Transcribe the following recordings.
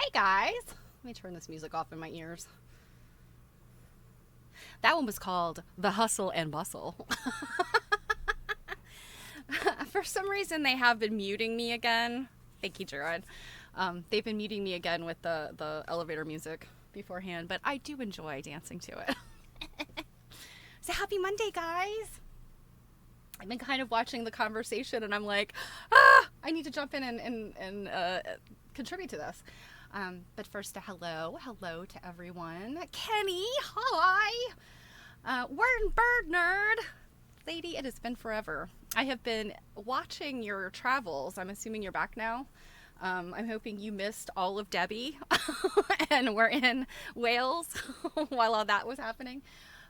Hey guys! Let me turn this music off in my ears. That one was called The Hustle and Bustle. For some reason, they have been muting me again. Thank you, Jared. They've been muting me again with the elevator music beforehand, but I do enjoy dancing to it. So happy Monday, guys! I've been kind of watching the conversation, and I'm like, I need to jump in and contribute to this. But first, hello to everyone. Kenny, hi. Word Bird Nerd. Lady, it has been forever. I have been watching your travels. I'm assuming you're back now. I'm hoping you missed all of Debbie and we're in Wales while all that was happening.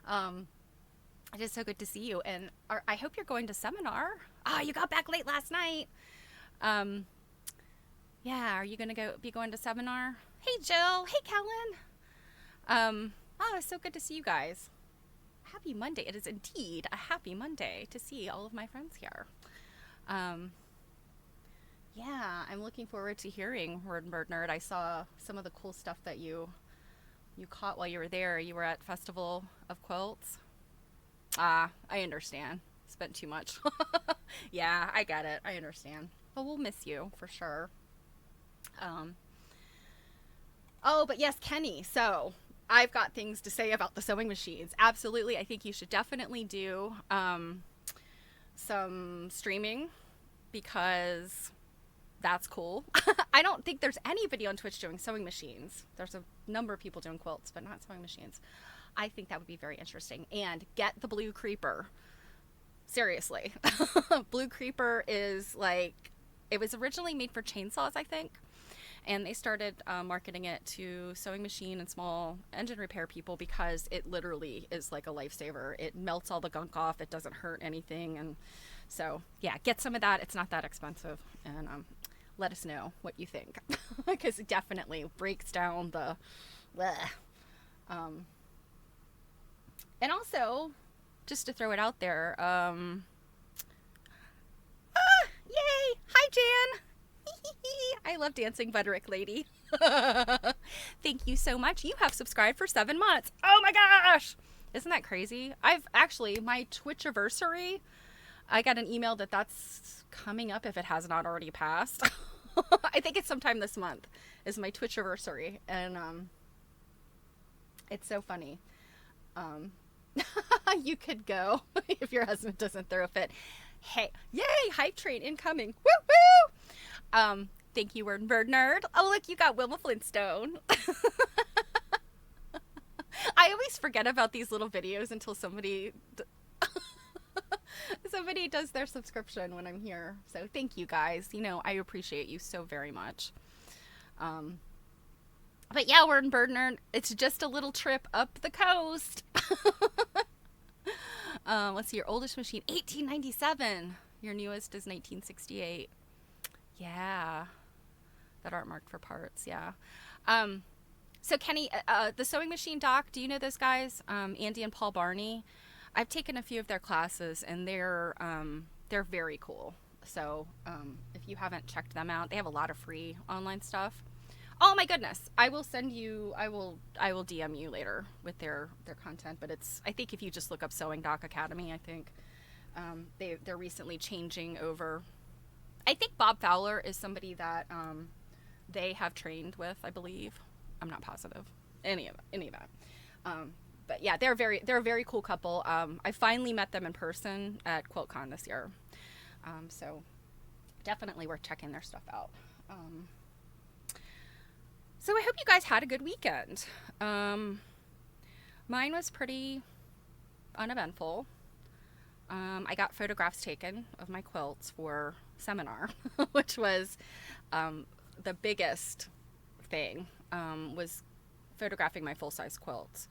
It is so good to see you. And I hope you're going to seminar. You got back late last night. Yeah, are you going to be going to seminar? Hey, Jill. Hey, Kellen. It's so good to see you guys. Happy Monday. It is indeed a happy Monday to see all of my friends here. Yeah, I'm looking forward to hearing Word and Bird Nerd. I saw some of the cool stuff that you caught while you were there. You were at Festival of Quilts. I understand. Spent too much. Yeah, I get it. I understand. But we'll miss you for sure. But yes, Kenny. So I've got things to say about the sewing machines. Absolutely. I think you should definitely do some streaming because that's cool. I don't think there's anybody on Twitch doing sewing machines. There's a number of people doing quilts, but not sewing machines. I think that would be very interesting. And get the Blue Creeper. Seriously. Blue Creeper is like, it was originally made for chainsaws, I think. And they started marketing it to sewing machine and small engine repair people because it literally is like a lifesaver. It melts all the gunk off. It doesn't hurt anything. And so, yeah, get some of that. It's not that expensive. And let us know what you think because it definitely breaks down the and also, just to throw it out there, yay! Hi, Jan! I love dancing Butterick Lady. Thank you so much. You have subscribed for 7 months. Oh my gosh! Isn't that crazy? I've actually, my Twitchiversary, I got an email that's coming up if it has not already passed. I think it's sometime this month is my Twitchiversary. And it's so funny. You could go if your husband doesn't throw a fit. Hey, yay, hype train incoming. Woo woo. Thank you, Word and Bird Nerd. Oh, look, you got Wilma Flintstone. I always forget about these little videos until somebody does their subscription when I'm here. So thank you guys. You know, I appreciate you so very much. But yeah, Word and Bird Nerd, it's just a little trip up the coast. Let's see, your oldest machine, 1897. Your newest is 1968. Yeah. That aren't marked for parts, yeah. So Kenny, the sewing machine doc, do you know those guys? Andy and Paul Barney. I've taken a few of their classes and they're very cool. So if you haven't checked them out, they have a lot of free online stuff. Oh my goodness. I will DM you later with their content, but I think if you just look up Sewing Doc Academy, I think they're recently changing over. I think Bob Fowler is somebody that they have trained with, I believe. I'm not positive. Any of that. But yeah, they're a very cool couple. I finally met them in person at QuiltCon this year. So definitely worth checking their stuff out. So I hope you guys had a good weekend. Mine was pretty uneventful. I got photographs taken of my quilts for seminar, which was the biggest thing, was photographing my full-size quilts.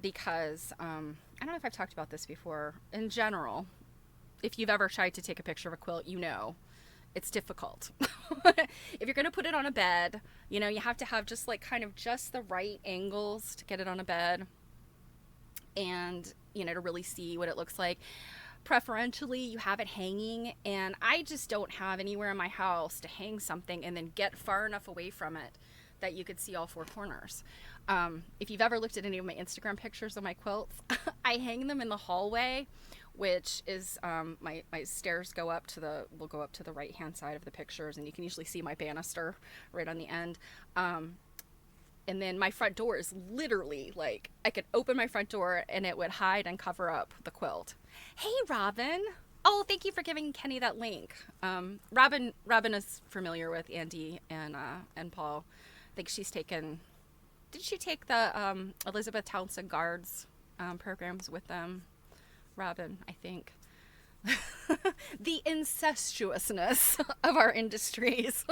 Because, I don't know if I've talked about this before, in general, if you've ever tried to take a picture of a quilt, you know it's difficult. If you're going to put it on a bed, you know, you have to have just the right angles to get it on a bed and, you know, to really see what it looks like. Preferentially, you have it hanging, and I just don't have anywhere in my house to hang something and then get far enough away from it that you could see all four corners. If you've ever looked at any of my Instagram pictures of my quilts, I hang them in the hallway, which is my stairs will go up to the right hand side of the pictures, and you can usually see my banister right on the end. And then my front door is literally like, I could open my front door and it would hide and cover up the quilt. Hey, Robin. Oh, thank you for giving Kenny that link. Robin is familiar with Andy and Paul. I think she's taken, did she take the Elizabeth Townsend Guards programs with them? Robin, I think. The incestuousness of our industries.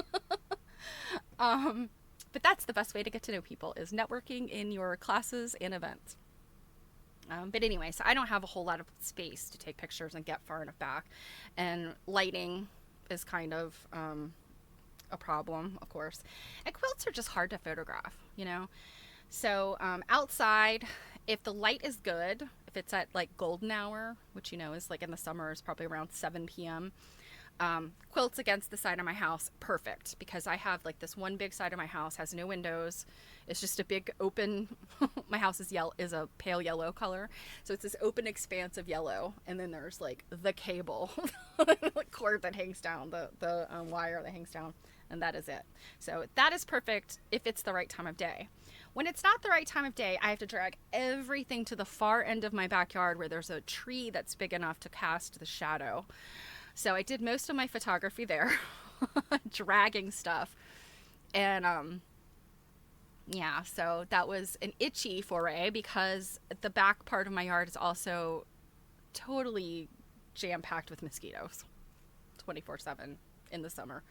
But that's the best way to get to know people, is networking in your classes and events. But anyway, so I don't have a whole lot of space to take pictures and get far enough back. And lighting is kind of a problem, of course. And quilts are just hard to photograph, you know. So outside, if the light is good, if it's at like golden hour, which, you know, is like in the summer is probably around 7 p.m., quilts against the side of my house, perfect, because I have like this one big side of my house has no windows. It's just a big open, my house is a pale yellow color, so it's this open expanse of yellow, and then there's like the cable cord that hangs down, the wire that hangs down, and that is it. So that is perfect if it's the right time of day. When it's not the right time of day, I have to drag everything to the far end of my backyard where there's a tree that's big enough to cast the shadow. So I did most of my photography there, dragging stuff. And yeah, so that was an itchy foray, because the back part of my yard is also totally jam-packed with mosquitoes 24/7 in the summer.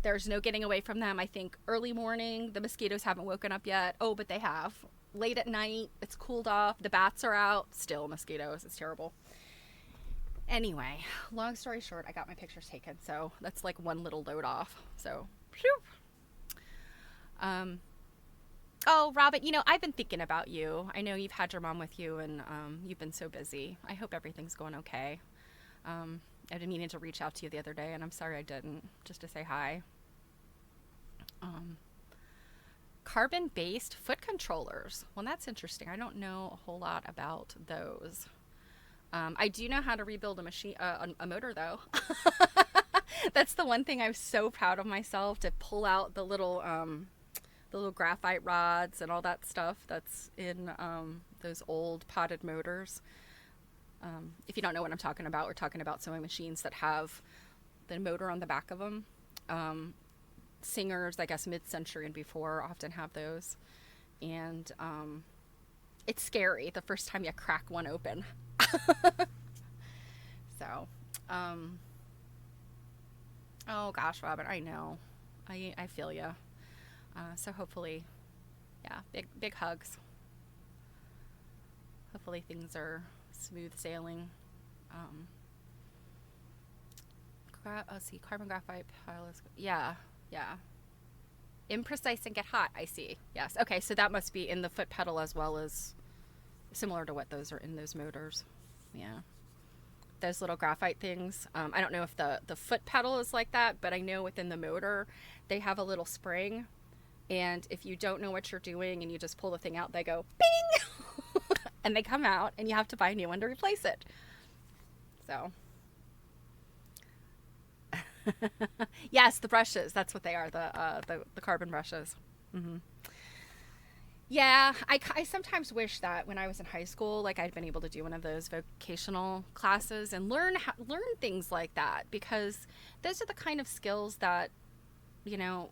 There's no getting away from them. I think early morning, the mosquitoes haven't woken up yet. Oh, but they have. Late at night, it's cooled off. The bats are out. Still mosquitoes. It's terrible. Anyway, long story short, I got my pictures taken, so that's like one little load off. So, phew. Oh, Robin, you know, I've been thinking about you. I know you've had your mom with you, and you've been so busy. I hope everything's going okay. I've been meaning to reach out to you the other day, and I'm sorry I didn't, just to say hi. Carbon-based foot controllers. Well, that's interesting. I don't know a whole lot about those. I do know how to rebuild a motor, though. That's the one thing I'm so proud of myself, to pull out the little graphite rods and all that stuff that's in those old potted motors. If you don't know what I'm talking about, we're talking about sewing machines that have the motor on the back of them. Singers, I guess mid-century and before, often have those. And it's scary the first time you crack one open. So, oh gosh, Robin, I know. I feel you. So hopefully, yeah, big hugs. Hopefully things are smooth sailing. Let's see, carbon graphite piles. Yeah. Imprecise and get hot, I see. Yes. Okay, so that must be in the foot pedal as well as similar to what those are in those motors. Yeah. Those little graphite things. I don't know if the foot pedal is like that, but I know within the motor, they have a little spring. And if you don't know what you're doing and you just pull the thing out, they go bing! And they come out, and you have to buy a new one to replace it. So. Yes, the brushes. That's what they are, the carbon brushes. Mm-hmm. Yeah, I sometimes wish that when I was in high school, like I'd been able to do one of those vocational classes and learn things like that, because those are the kind of skills that, you know,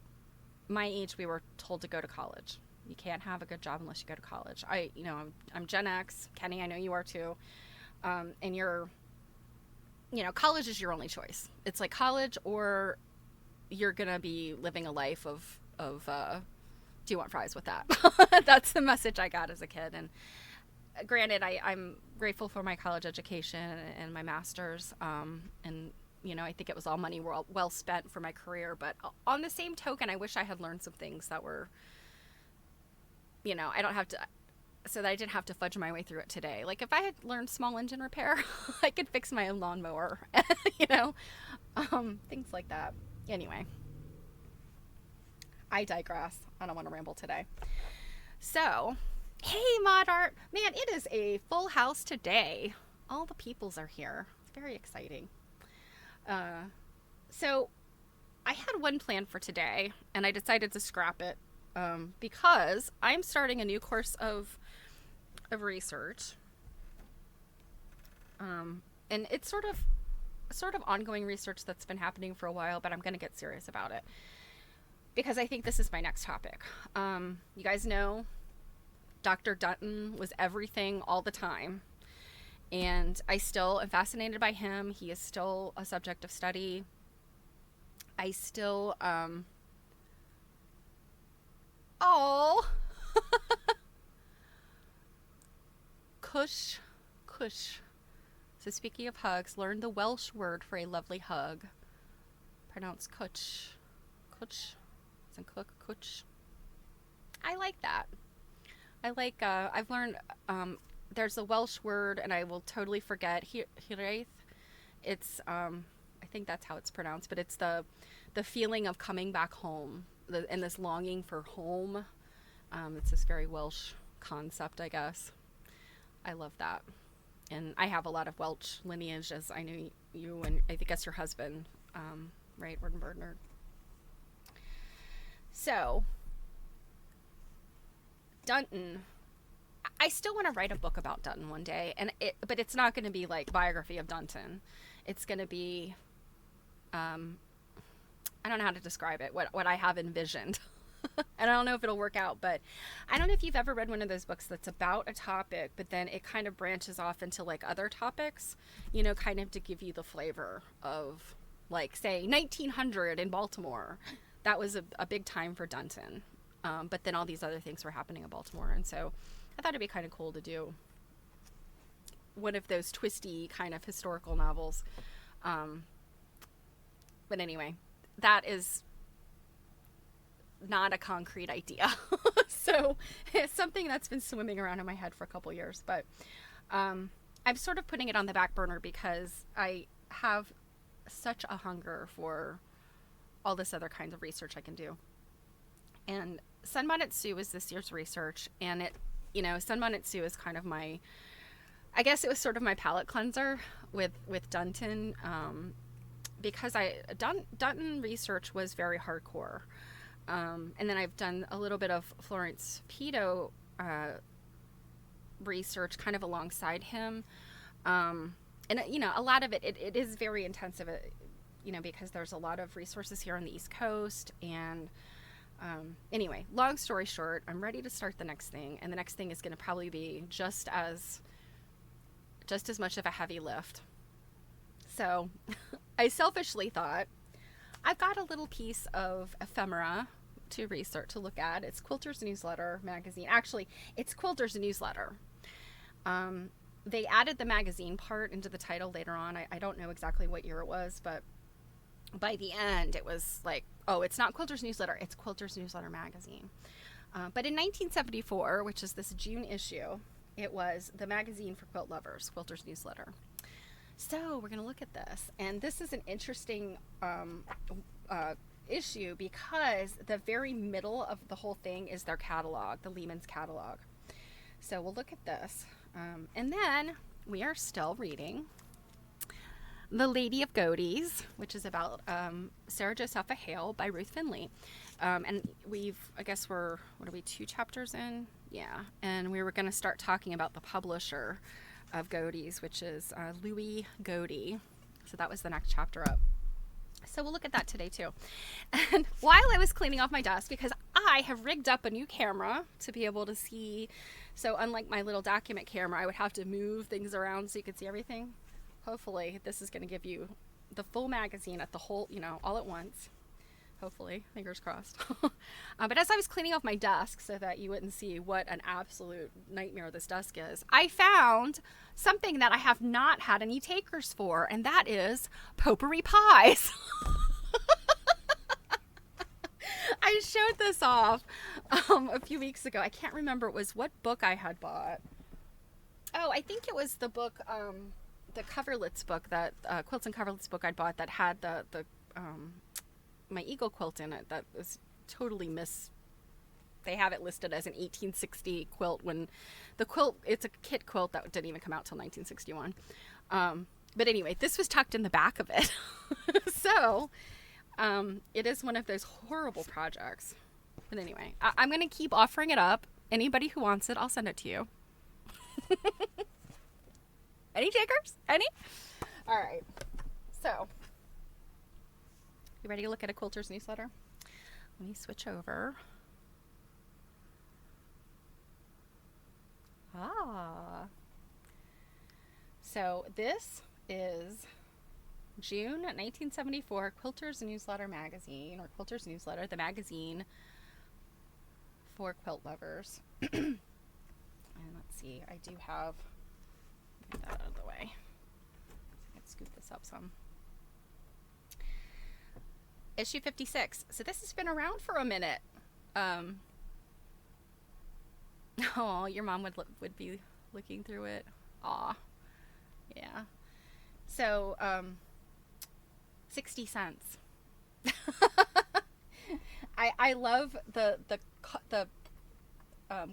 my age we were told to go to college. You can't have a good job unless you go to college. I'm Gen X. Kenny, I know you are too. And college is your only choice. It's like college, or you're gonna be living a life of do you want fries with that? That's the message I got as a kid. And granted, I'm grateful for my college education and my master's. And, I think it was all money well spent for my career. But on the same token, I wish I had learned some things that were, so that I didn't have to fudge my way through it today. Like if I had learned small engine repair, I could fix my own lawnmower, things like that. Anyway. I digress. I don't want to ramble today. So, hey, Mod Art. Man, it is a full house today. All the peoples are here. It's very exciting. So, I had one plan for today, and I decided to scrap it because I'm starting a new course of research. And it's sort of ongoing research that's been happening for a while, but I'm going to get serious about it because I think this is my next topic. You guys know Dr. Dutton was everything all the time, and I still am fascinated by him. He is still a subject of study. I still oh cush. So speaking of hugs, learn the Welsh word for a lovely hug. Pronounced kuch. Kuch. It's in cook. Kuch. I like that. I like, I've learned, there's a Welsh word, and I will totally forget. Hiraeth. It's, I think that's how it's pronounced, but it's the feeling of coming back home, and this longing for home. It's this very Welsh concept, I guess. I love that. And I have a lot of Welsh lineage, as I know you and I guess your husband, right, Warden Bernard. So, Dutton, I still want to write a book about Dutton one day, but it's not going to be like biography of Dutton. It's going to be, I don't know how to describe it, what I have envisioned. And I don't know if it'll work out, but I don't know if you've ever read one of those books that's about a topic, but then it kind of branches off into like other topics, you know, kind of to give you the flavor of, like, say, 1900 in Baltimore. That was a big time for Dutton. But then all these other things were happening in Baltimore. And so I thought it'd be kind of cool to do one of those twisty kind of historical novels. But anyway, that is not a concrete idea. So it's something that's been swimming around in my head for a couple years, but I'm sort of putting it on the back burner because I have such a hunger for all this other kinds of research I can do. And Sunbonnet Sue is this year's research, and it, you know, Sunbonnet Sue is kind of my, I guess it was sort of my palate cleanser with Dutton, because Dutton research was very hardcore. And then I've done a little bit of Florence Peto research kind of alongside him. And, you know, a lot of it is very intensive, you know, because there's a lot of resources here on the East Coast. And anyway, long story short, I'm ready to start the next thing. And the next thing is going to probably be just as much of a heavy lift. So I selfishly thought, I've got a little piece of ephemera to research, to look at. It's Quilter's newsletter magazine. Actually, it's Quilter's newsletter. They added the magazine part into the title later on. I don't know exactly what year it was, but by the end, it was like, oh, it's not Quilter's newsletter, it's Quilter's newsletter magazine. But in 1974, which is this June issue, it was the magazine for quilt lovers, Quilter's newsletter. So we're going to look at this, and this is an interesting issue because the very middle of the whole thing is their catalog, the Lehman's catalog. So we'll look at this, and then we are still reading The Lady of Godey, which is about Sarah Josepha Hale by Ruth Finley. And I guess what are we, 2 chapters in? Yeah, and we were going to start talking about the publisher of Godey's, which is Louis Godey. So that was the next chapter up. So we'll look at that today too. And while I was cleaning off my desk, because I have rigged up a new camera to be able to see, so unlike my little document camera, I would have to move things around so you could see everything. Hopefully this is going to give you the full magazine at the whole, you know, all at once. Hopefully, fingers crossed. But as I was cleaning off my desk so that you wouldn't see what an absolute nightmare this desk is, I found something that I have not had any takers for, and that is potpourri pies. I showed this off a few weeks ago. I can't remember what book I had bought. Oh, I think it was the book, the coverlets book, that Quilts and Coverlets book I bought that had the my eagle quilt in it that was totally they have it listed as an 1860 quilt when the quilt, it's a kit quilt that didn't even come out till 1961. But anyway, this was tucked in the back of it. So it is one of those horrible projects. But anyway, I'm going to keep offering it up. Anybody who wants it, I'll send it to you. Any takers? Any? All right. So, you ready to look at a quilter's newsletter? Let me switch over. So this is June 1974 Quilter's Newsletter magazine, or Quilter's Newsletter, the magazine for quilt lovers. And let's see, I do have, get that out of the way. Let's scoop this up some. Issue 56. So this has been around for a minute. Oh, your mom would be looking through it. Aw. Yeah. So, 60 cents. I love the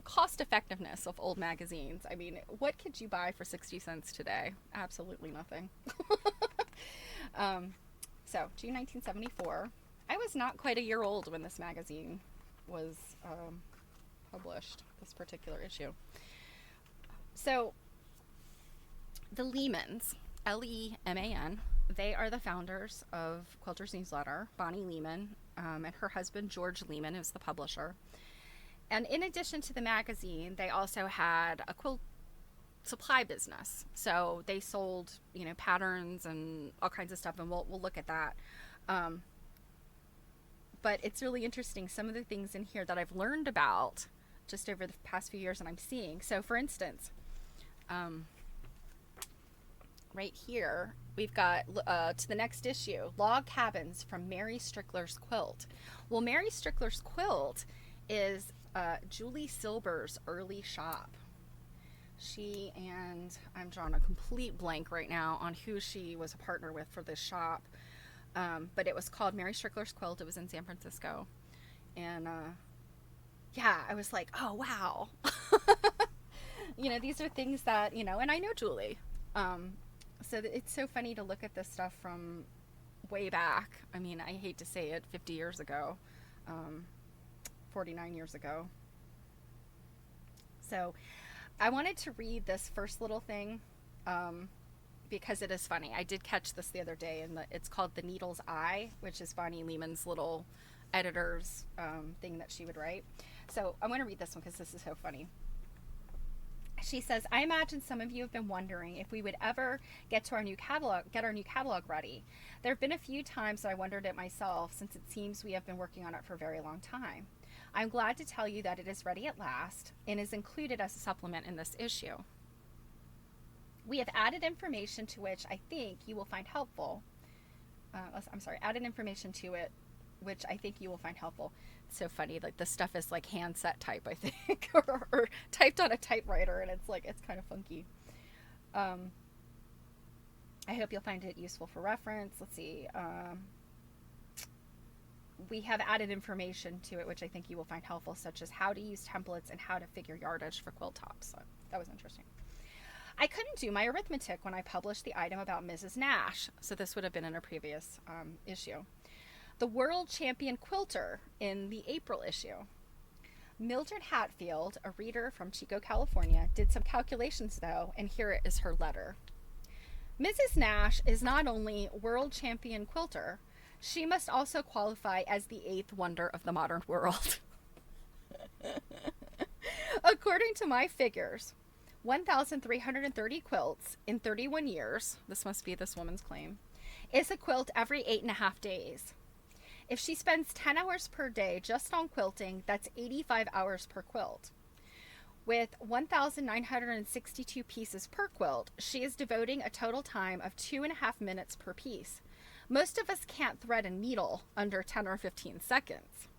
cost effectiveness of old magazines. I mean, what could you buy for 60 cents today? Absolutely nothing. So, June 1974. I was not quite a year old when this magazine was published, this particular issue. So, the Lehmans, L-E-M-A-N, they are the founders of Quilter's Newsletter. Bonnie Lehman and her husband George Lehman is the publisher. And in addition to the magazine, they also had a quilt supply business. So they sold, you know, patterns and all kinds of stuff, and we'll look at that. But it's really interesting, some of the things in here that I've learned about just over the past few years and I'm seeing. So for instance, right here, we've got to the next issue, Log Cabins from Mary Strickler's Quilt. Well, Mary Strickler's Quilt is Julie Silber's early shop. She, and I'm drawing a complete blank right now on who she was a partner with for this shop, but it was called Mary Strickler's Quilt. It was in San Francisco. And yeah, I was like, oh wow. You know, these are things that, you know, and I know Julie. So it's so funny to look at this stuff from way back. I mean, I hate to say it, 50 years ago, 49 years ago. So I wanted to read this first little thing because it is funny. I did catch this the other day, and it's called The Needle's Eye, which is Bonnie Lehman's little editor's thing that she would write. So I want to read this one because this is so funny. She says, I imagine some of you have been wondering if we would ever get our new catalog ready. There have been a few times that I wondered it myself, since it seems we have been working on it for a very long time. I'm glad to tell you that it is ready at last and is included as a supplement in this issue. We have added information to which I think you will find helpful. Added information to it which I think you will find helpful. It's so funny, like this stuff is like handset type, I think, or typed on a typewriter, and it's like, it's kind of funky. I hope you'll find it useful for reference. Let's see. We have added information to it which I think you will find helpful, such as how to use templates and how to figure yardage for quilt tops. So that was interesting. I couldn't do my arithmetic when I published the item about Mrs. Nash, so this would have been in a previous issue. The world champion quilter in the April issue. Mildred Hatfield, a reader from Chico, California, did some calculations though, and here is her letter. Mrs. Nash is not only world champion quilter, she must also qualify as the 8th wonder of the modern world. According to my figures, 1,330 quilts in 31 years, this must be this woman's claim, is a quilt every 8.5 days. If she spends 10 hours per day just on quilting, that's 85 hours per quilt. With 1,962 pieces per quilt, she is devoting a total time of 2.5 minutes per piece. Most of us can't thread a needle under 10 or 15 seconds.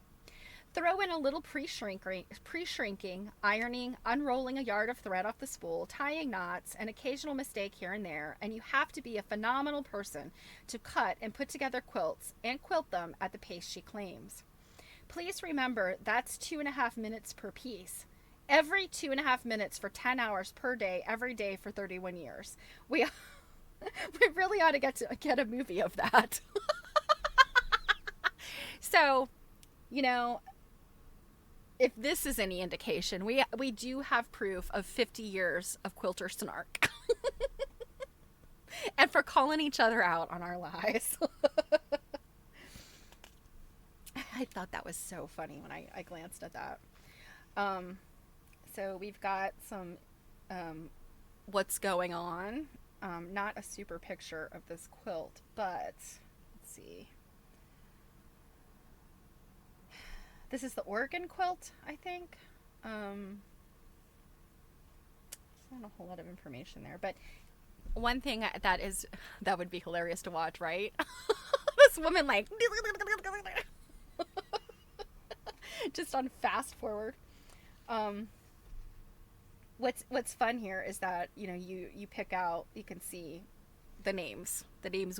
Throw in a little pre-shrinking, ironing, unrolling a yard of thread off the spool, tying knots, an occasional mistake here and there, and you have to be a phenomenal person to cut and put together quilts and quilt them at the pace she claims. Please remember that's 2.5 minutes per piece. Every 2.5 minutes for 10 hours per day, every day for 31 years. We we really ought to get a movie of that. So, you know, if this is any indication, we do have proof of 50 years of quilter snark. And for calling each other out on our lies. I thought that was so funny when I glanced at that. So we've got some what's going on. Not a super picture of this quilt, but let's see. This is the Oregon quilt, I think. There's not a whole lot of information there, but one thing that would be hilarious to watch, right? This woman like just on fast forward. What's fun here is that, you know, you pick out, you can see the names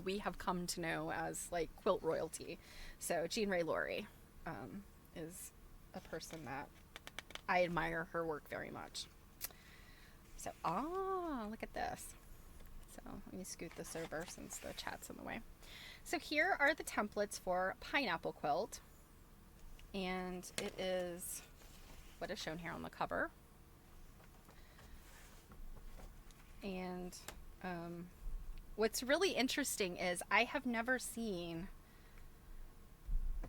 we have come to know as like quilt royalty. So Jean Ray Laurie is a person that I admire her work very much. So, look at this. So let me scoot this over since the chat's in the way. So here are the templates for pineapple quilt. And it is what is shown here on the cover. And what's really interesting is I have never seen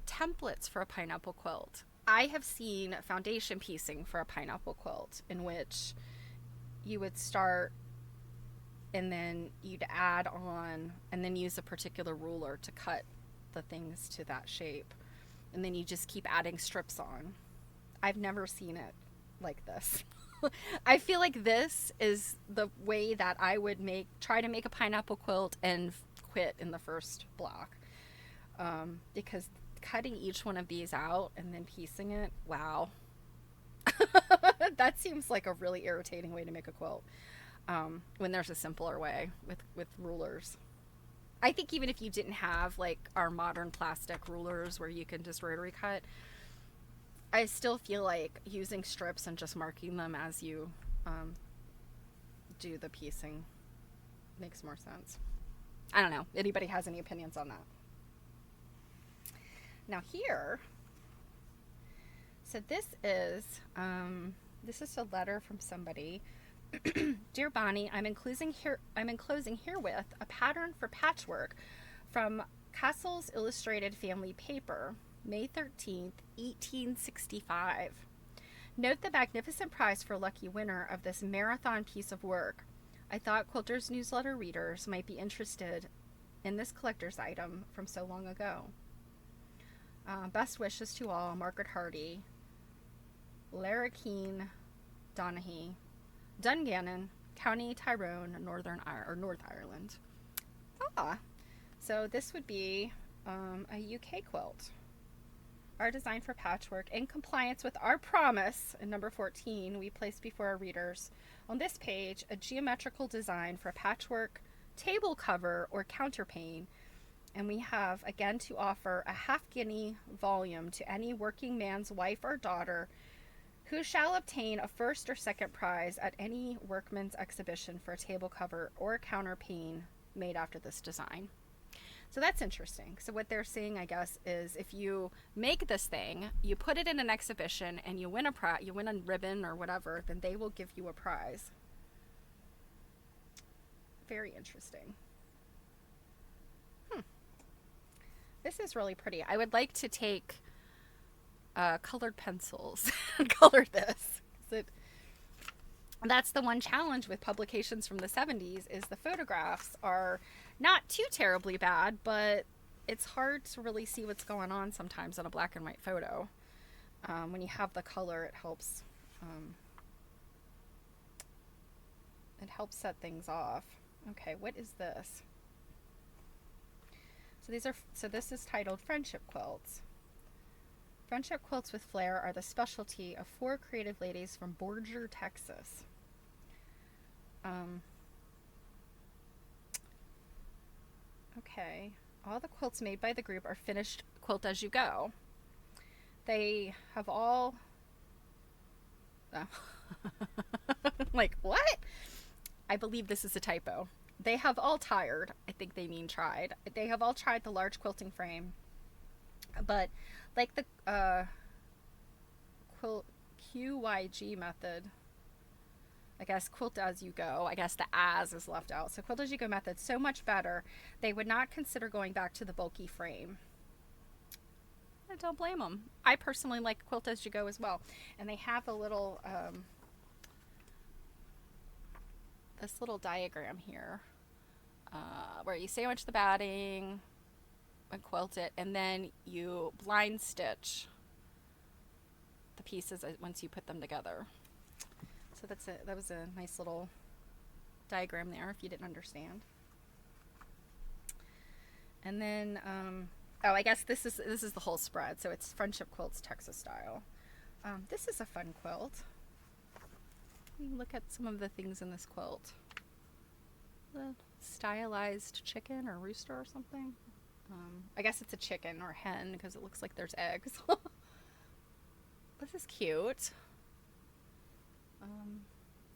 templates for a pineapple quilt. I have seen foundation piecing for a pineapple quilt in which you would start and then you'd add on and then use a particular ruler to cut the things to that shape. And then you just keep adding strips on. I've never seen it like this. I feel like this is the way that I would try to make a pineapple quilt and quit in the first block. Because cutting each one of these out and then piecing it, wow. That seems like a really irritating way to make a quilt. When there's a simpler way with rulers. I think even if you didn't have like our modern plastic rulers where you can just rotary cut, I still feel like using strips and just marking them as you do the piecing makes more sense. I don't know. Anybody has any opinions on that? Now here, so this is a letter from somebody. Dear Bonnie, I'm enclosing herewith a pattern for patchwork from Castle's Illustrated Family Paper, May 13th, 1865. Note the magnificent prize for lucky winner of this marathon piece of work. I thought Quilter's newsletter readers might be interested in this collector's item from so long ago. Best wishes to all, Margaret Hardy, Larrakeen Donaghy, Dungannon, County Tyrone, North Ireland. So this would be a UK quilt. Our design for patchwork, in compliance with our promise in number 14, we place before our readers on this page a geometrical design for a patchwork table cover or counterpane, and we have again to offer a half-guinea volume to any working man's wife or daughter who shall obtain a first or second prize at any workman's exhibition for a table cover or a counterpane made after this design. So that's interesting. So what they're saying, I guess, is if you make this thing, you put it in an exhibition, and you win a ribbon or whatever, then they will give you a prize. Very interesting. This is really pretty. I would like to take colored pencils and color this. That's the one challenge with publications from the 70s is the photographs are not too terribly bad, but it's hard to really see what's going on sometimes on a black and white photo. When you have the color, it helps set things off. Okay, what is this? So this is titled Friendship Quilts. Friendship quilts with flair are the specialty of 4 creative ladies from Borger, Texas. Okay, all the quilts made by the group are finished quilt as you go. They have all... Oh. Like, what? I believe this is a typo. They have all tired. I think they mean tried. They have all tried the large quilting frame. But like the QYG method, I guess quilt as you go, I guess the as is left out. So quilt as you go method, so much better. They would not consider going back to the bulky frame. I don't blame them. I personally like quilt as you go as well. And they have a little, this little diagram here where you sandwich the batting and quilt it, and then you blind stitch the pieces once you put them together. So that's it. That was a nice little diagram there if you didn't understand. And then oh, I guess this is the whole spread. So it's Friendship Quilts Texas style. This is a fun quilt. Look at some of the things in this quilt. The stylized chicken or rooster or something. I guess it's a chicken or hen because it looks like there's eggs. This is cute.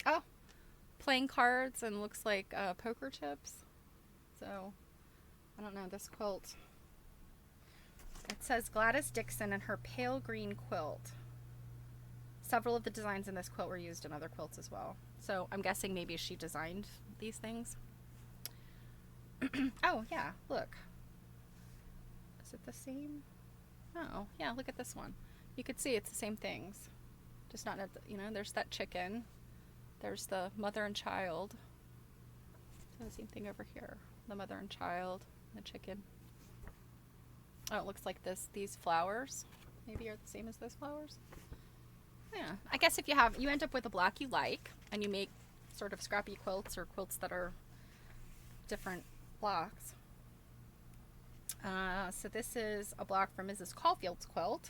Oh, playing cards and looks like poker chips. So, I don't know, this quilt. It says Gladys Dixon and her pale green quilt. Several of the designs in this quilt were used in other quilts as well. So, I'm guessing maybe she designed these things. Oh, yeah, look. Is it the same? Oh, yeah, look at this one. You could see it's the same things. Just not at the, you know, there's that chicken. There's the mother and child. So the same thing over here. The mother and child, the chicken. Oh, it looks like these flowers maybe are the same as those flowers. Yeah, I guess if you end up with a block you like, and you make sort of scrappy quilts or quilts that are different blocks. So this is a block from Mrs. Caulfield's quilt.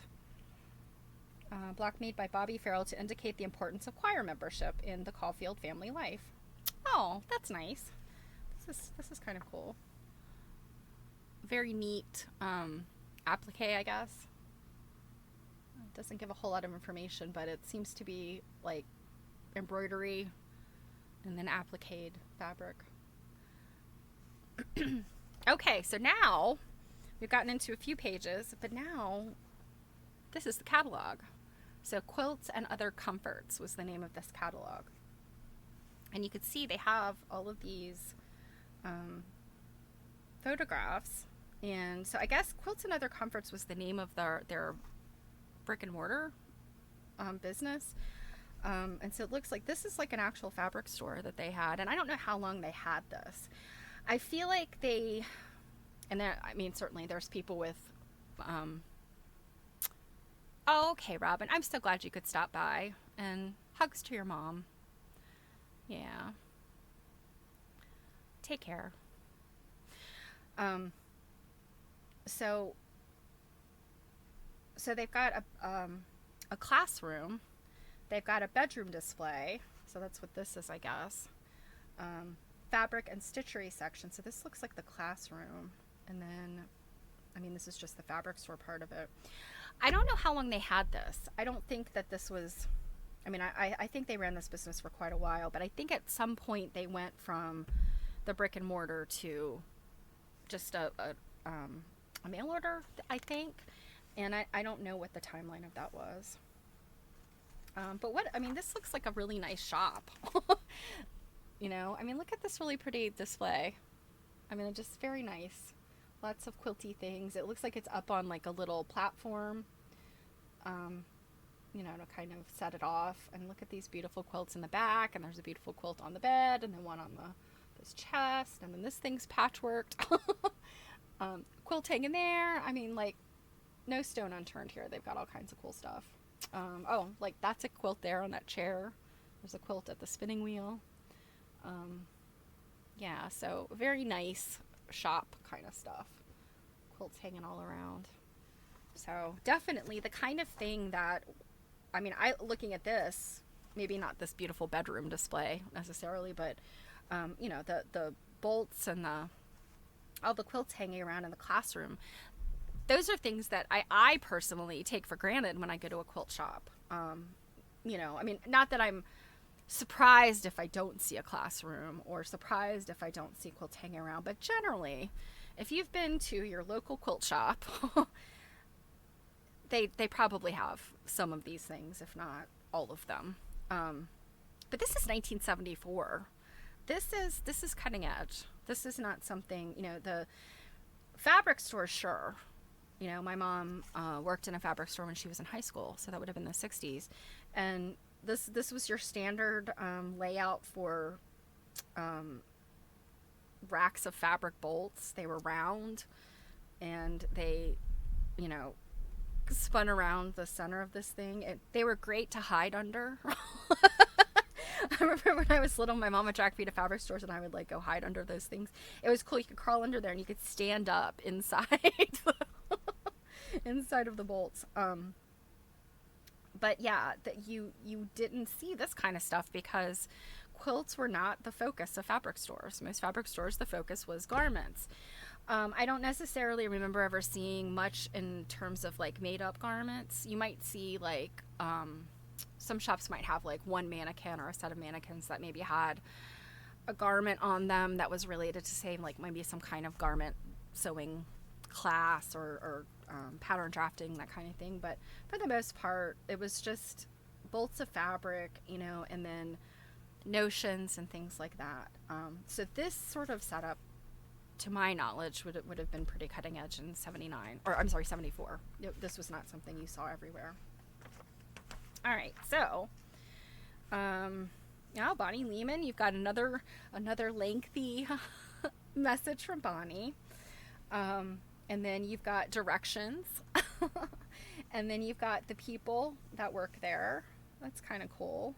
Block made by Bobby Farrell to indicate the importance of choir membership in the Caulfield family life. Oh, that's nice. This is kind of cool. Very neat applique, I guess. It doesn't give a whole lot of information, but it seems to be like embroidery and then appliqued fabric. Okay, so now we've gotten into a few pages, but now this is the catalog. So Quilts and Other Comforts was the name of this catalog. And you could see they have all of these photographs. And so I guess Quilts and Other Comforts was the name of their brick and mortar business. And so it looks like this is like an actual fabric store that they had. And I don't know how long they had this. I feel like they, and there, I mean, certainly there's people with, oh, okay, Robin, I'm so glad you could stop by, and hugs to your mom. Yeah. Take care. So they've got a classroom. They've got a bedroom display. So that's what this is, I guess. Fabric and stitchery section. So this looks like the classroom. And then, I mean, this is just the fabric store part of it. I don't know how long they had this. I don't think that this was, I mean, I think they ran this business for quite a while, but I think at some point they went from the brick and mortar to just a mail order, I think. And I don't know what the timeline of that was. But what, I mean, this looks like a really nice shop. You know, I mean, look at this really pretty display. I mean, it's just very nice. Lots of quilty things. It looks like it's up on like a little platform, you know, to kind of set it off. And look at these beautiful quilts in the back. And there's a beautiful quilt on the bed, and then one on this chest. And then this thing's patchworked. Quilt hanging there. I mean, like, no stone unturned here. They've got all kinds of cool stuff. Oh, like that's a quilt there on that chair. There's a quilt at the spinning wheel. Yeah, so very nice shop kind of stuff. Quilts hanging all around. So definitely the kind of thing that, I mean, looking at this, maybe not this beautiful bedroom display necessarily, but you know, the bolts and all the quilts hanging around in the classroom. those are things that I personally take for granted when I go to a quilt shop. I mean, not that I'm surprised if I don't see a classroom or surprised if I don't see quilts hanging around, but generally, if you've been to your local quilt shop, they probably have some of these things, if not all of them. But this is 1974. This is cutting edge. This is not something, the fabric store, sure. My mom worked in a fabric store when she was in high school, so that would have been the 60s. And this was your standard layout for racks of fabric bolts. They were round, and they, spun around the center of this thing. They were great to hide under. I remember when I was little, my mom would drag me to fabric stores, and I would go hide under those things. It was cool. You could crawl under there, and you could stand up inside inside of the bolts. But yeah, that you didn't see this kind of stuff because quilts were not the focus of fabric stores. Most fabric stores, the focus was garments. I don't necessarily remember ever seeing much in terms of made up garments. You might see some shops might have one mannequin or a set of mannequins that maybe had a garment on them that was related to, say, maybe some kind of garment sewing class or pattern drafting, that kind of thing. But for the most part, it was just bolts of fabric, and then notions and things like that. So this sort of setup, to my knowledge, would have been pretty cutting edge in 79, or I'm sorry, 74. This was not something you saw everywhere. All right, so now Bonnie Lehman, you've got another lengthy message from Bonnie, and then you've got directions, and then you've got the people that work there. That's kind of cool.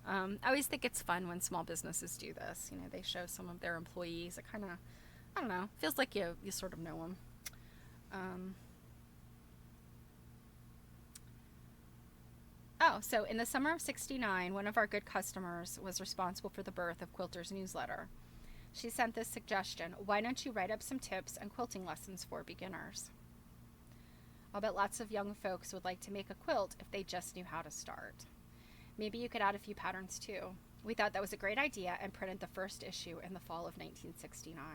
I always think it's fun when small businesses do this. They show some of their employees. It kind of, I don't know, feels like you sort of know them. So in the summer of 69, one of our good customers was responsible for the birth of Quilter's newsletter. She sent this suggestion: why don't you write up some tips and quilting lessons for beginners? I'll bet lots of young folks would like to make a quilt if they just knew how to start. Maybe you could add a few patterns too. We thought that was a great idea and printed the first issue in the fall of 1969.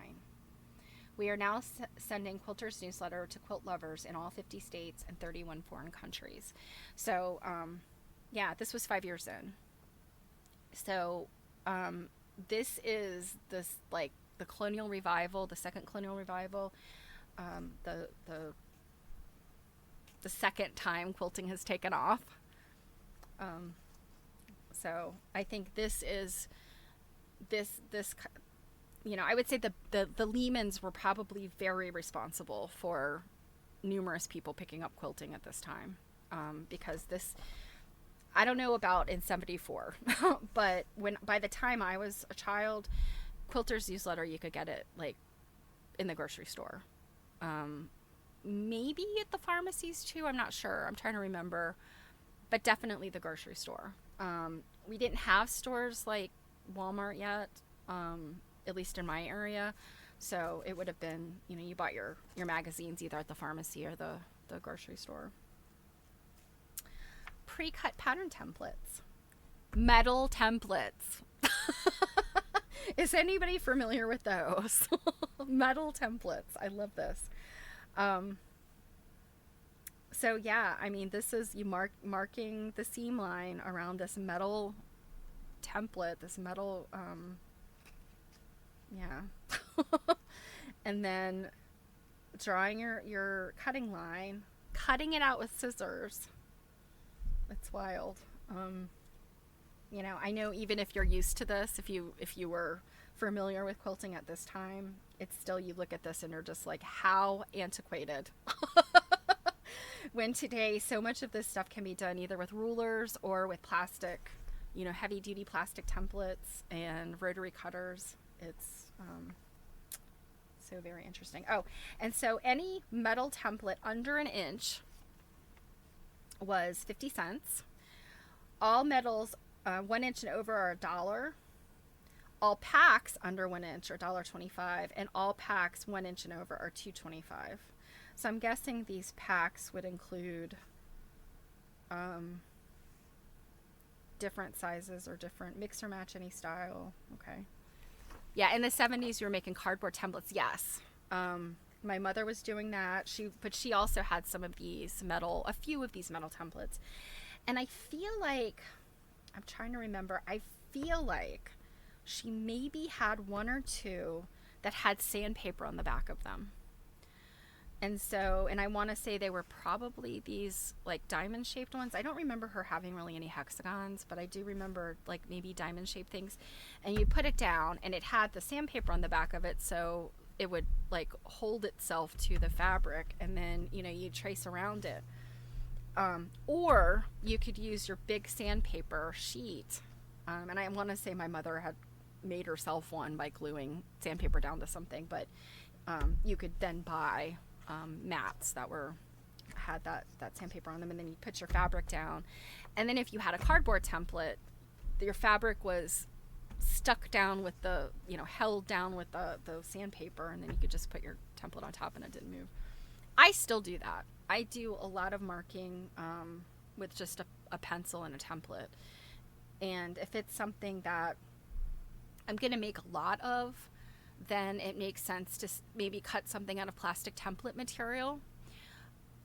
We are now sending Quilter's newsletter to quilt lovers in all 50 states and 31 foreign countries. So, this was 5 years in. So, this is the colonial revival, the second colonial revival, the second time quilting has taken off. So I think this is this I would say the Lehmans were probably very responsible for numerous people picking up quilting at this time, because this, I don't know about in 74, but by the time I was a child, Quilter's newsletter, you could get it in the grocery store, maybe at the pharmacies too. I'm not sure. I'm trying to remember, but definitely the grocery store. We didn't have stores like Walmart yet, at least in my area. So it would have been, you bought your magazines either at the pharmacy or the grocery store. Pre-cut pattern templates. Metal templates. Is anybody familiar with those? Metal templates. I love this. So yeah, I mean, this is you marking the seam line around this metal template, this metal, and then drawing your cutting line, cutting it out with scissors. It's wild. I know even if you're used to this, if you were familiar with quilting at this time, it's still, you look at this and you're just like, how antiquated. When today so much of this stuff can be done either with rulers or with plastic, heavy duty plastic templates and rotary cutters. It's so very interesting. Oh, and so any metal template under an inch was 50 cents. All metals 1 inch and over are $1. All packs under 1 inch are $1.25, and all packs 1 inch and over are $2.25. So I'm guessing these packs would include different sizes or different mix or match any style. Okay. Yeah, in the 70s, you were making cardboard templates. Yes. My mother was doing that. But she also had a few of these metal templates. And I feel like, I'm trying to remember, I feel like she maybe had one or two that had sandpaper on the back of them. And I want to say they were probably these like diamond shaped ones. I don't remember her having really any hexagons, but I do remember like maybe diamond shaped things. And you put it down and it had the sandpaper on the back of it, so it would like hold itself to the fabric, and then, you trace around it. Or you could use your big sandpaper sheet. And I want to say my mother had made herself one by gluing sandpaper down to something, but you could then buy mats that had that sandpaper on them, and then you put your fabric down. And then if you had a cardboard template, your fabric was stuck down with held down with the sandpaper, and then you could just put your template on top and it didn't move. I still do that. I do a lot of marking with just a pencil and a template. And if it's something that I'm going to make a lot of, then it makes sense to maybe cut something out of plastic template material.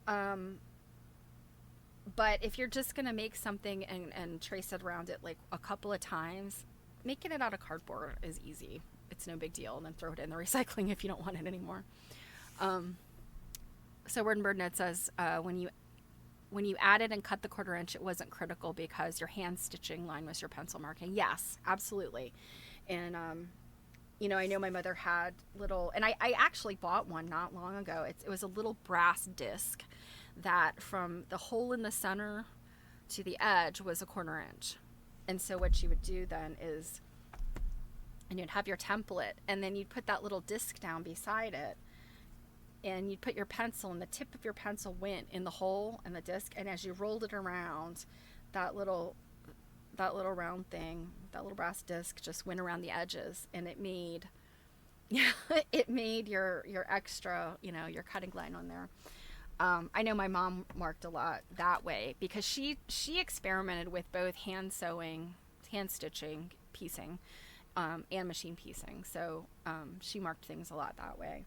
But if you're just going to make something and trace it around it like a couple of times, making it out of cardboard is easy. It's no big deal. And then throw it in the recycling if you don't want it anymore. So Word and Bird Note says, when you added and cut the 1/4 inch, it wasn't critical because your hand stitching line was your pencil marking. Yes, absolutely. And, I know my mother had and I actually bought one not long ago. It was a little brass disc that from the hole in the center to the edge was a 1/4 inch. And so what you would do then is, and you'd have your template, and then you'd put that little disc down beside it, and you'd put your pencil, and the tip of your pencil went in the hole in the disc, and as you rolled it around, that little round thing, that little brass disc just went around the edges, and it made your extra, your cutting line on there. I know my mom marked a lot that way because she experimented with both hand sewing, hand stitching, piecing, and machine piecing. So she marked things a lot that way.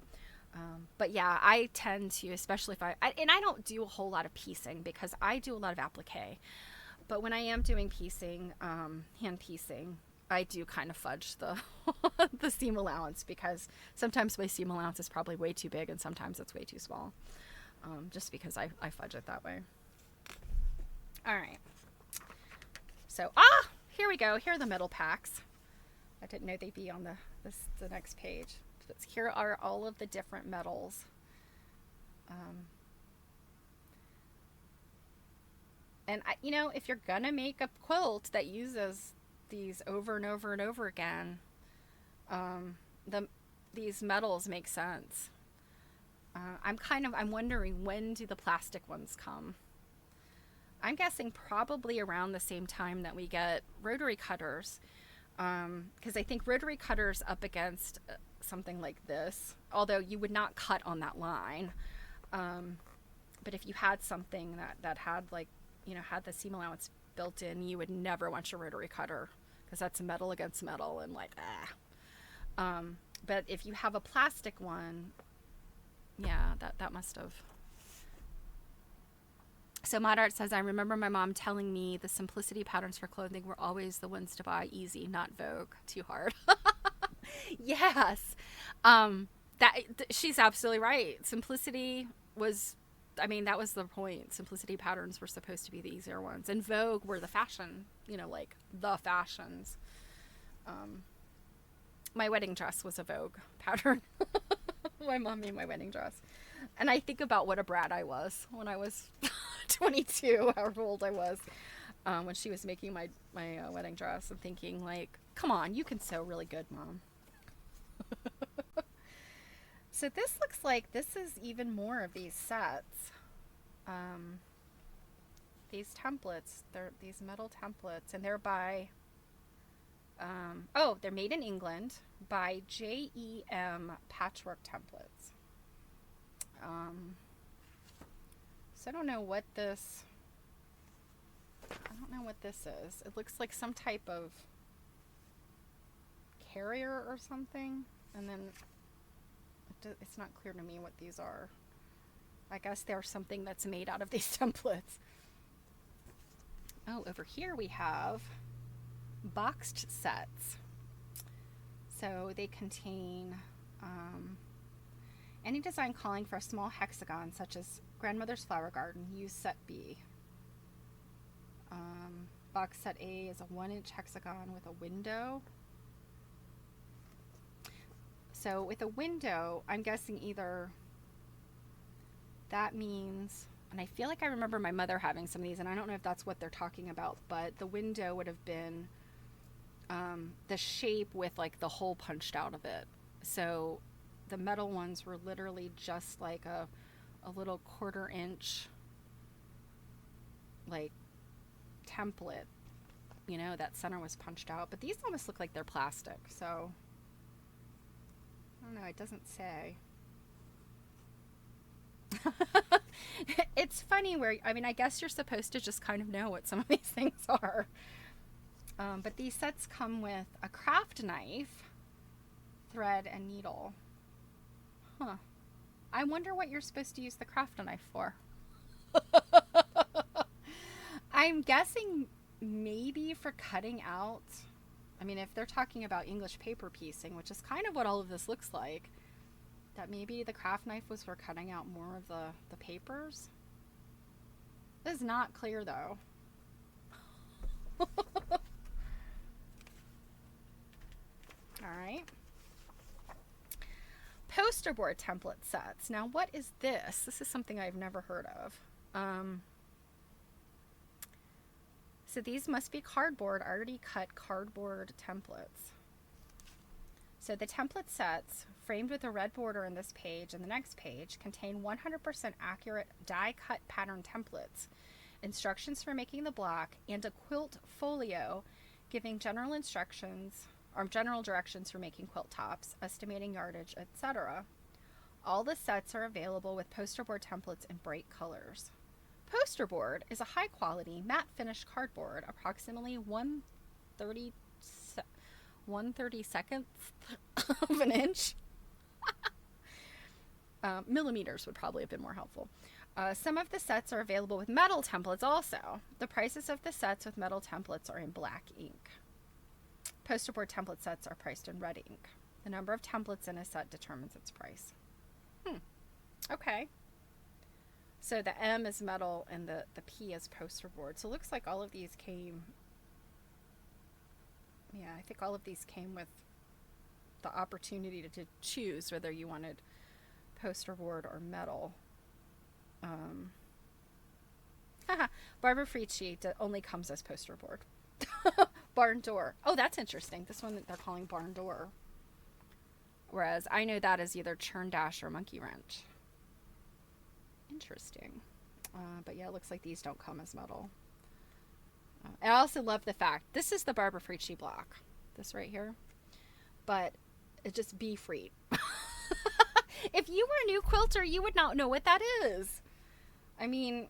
But yeah, I tend to, especially if I don't do a whole lot of piecing because I do a lot of applique. But when I am doing piecing, hand piecing, I do kind of fudge the the seam allowance because sometimes my seam allowance is probably way too big and sometimes it's way too small. Just because I fudge it that way. All right. So, here we go. Here are the metal packs. I didn't know they'd be on the next page. But here are all of the different metals. And if you're gonna make a quilt that uses these over and over and over again, these metals make sense. I'm wondering, when do the plastic ones come? I'm guessing probably around the same time that we get rotary cutters, because I think rotary cutters up against something like this, although you would not cut on that line. But if you had something that had had the seam allowance built in, you would never want your rotary cutter because that's metal against metal and but if you have a plastic one, yeah, that must have. So Mod Art says, I remember my mom telling me the simplicity patterns for clothing were always the ones to buy easy, not Vogue, too hard. Yes. She's absolutely right. Simplicity was, that was the point. Simplicity patterns were supposed to be the easier ones. And Vogue were the fashion, like the fashions. My wedding dress was a Vogue pattern. My mom made my wedding dress. And I think about what a brat I was when I was 22, however old I was, when she was making my wedding dress, and thinking come on, you can sew really good, Mom. So this looks like this is even more of these sets. These templates, they're these metal templates, and they're by, they're made in England by JEM Patchwork Templates. So I don't know what this is. It looks like some type of carrier or something. And then it's not clear to me what these are. I guess they're something that's made out of these templates. Oh, over here we have boxed sets. So they contain any design calling for a small hexagon, such as Grandmother's Flower Garden. Use set B. Box set A is a 1-inch hexagon with a window. So with a window, I'm guessing either that means, and I feel like I remember my mother having some of these, and I don't know if that's what they're talking about, but the window would have been the shape with like the hole punched out of it. So the metal ones were literally just like a little 1/4 inch like template, you know, that center was punched out. But these almost look like they're plastic, so I don't know, it doesn't say. It's funny where, I mean, I guess you're supposed to just kind of know what some of these things are. But these sets come with a craft knife, thread, and needle. Huh. I wonder what you're supposed to use the craft knife for. I'm guessing maybe for cutting out, I mean, if they're talking about English paper piecing, which is kind of what all of this looks like, that maybe the craft knife was for cutting out more of the papers. This is not clear though. Alright. Poster board template sets. Now what is this? This is something I've never heard of. So these must be cardboard, already cut cardboard templates. So the template sets, framed with a red border in this page and the next page, contain 100% accurate die-cut pattern templates, instructions for making the block, and a quilt folio giving general instructions or general directions for making quilt tops, estimating yardage, etc. All the sets are available with poster board templates in bright colors. Poster board is a high-quality matte finish cardboard, approximately 1/32 of an inch. Millimeters would probably have been more helpful. Some of the sets are available with metal templates also. The prices of the sets with metal templates are in black ink. Poster board template sets are priced in red ink. The number of templates in a set determines its price. Okay. So the M is metal and the P is poster board. So it looks like all of these came, yeah, I think all of these came with the opportunity to choose whether you wanted poster board or metal. Barbara Frici only comes as poster board. Barn door. Oh, that's interesting. This one they're calling barn door. Whereas I know that as either churn dash or monkey wrench. Interesting. But yeah, it looks like these don't come as metal. I also love the fact, this is the Barbara Frici block. This right here. But it just be free. If you were a new quilter, you would not know what that is. I mean,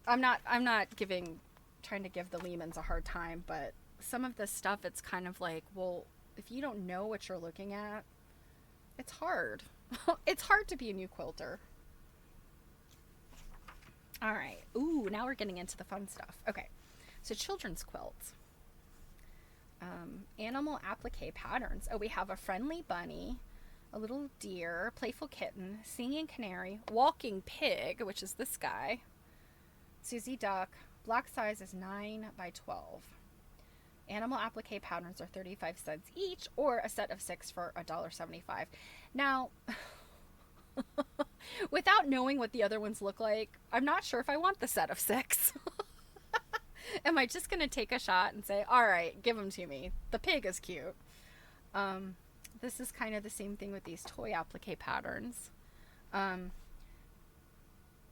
I'm not trying to give the Lehmans a hard time, but some of this stuff, it's kind of like, well, if you don't know what you're looking at, it's hard. It's hard to be a new quilter. All right. Ooh, now we're getting into the fun stuff. Okay. So children's quilts. Animal applique patterns. Oh, we have a friendly bunny, a little deer, playful kitten, singing canary, walking pig, which is this guy, Susie duck. Block size is 9 by 12. Animal applique patterns are 35 cents each, or a set of 6 for $1.75. Now, without knowing what the other ones look like, I'm not sure if I want the set of 6. Am I just going to take a shot and say, all right, give them to me? The pig is cute. This is kind of the same thing with these toy applique patterns.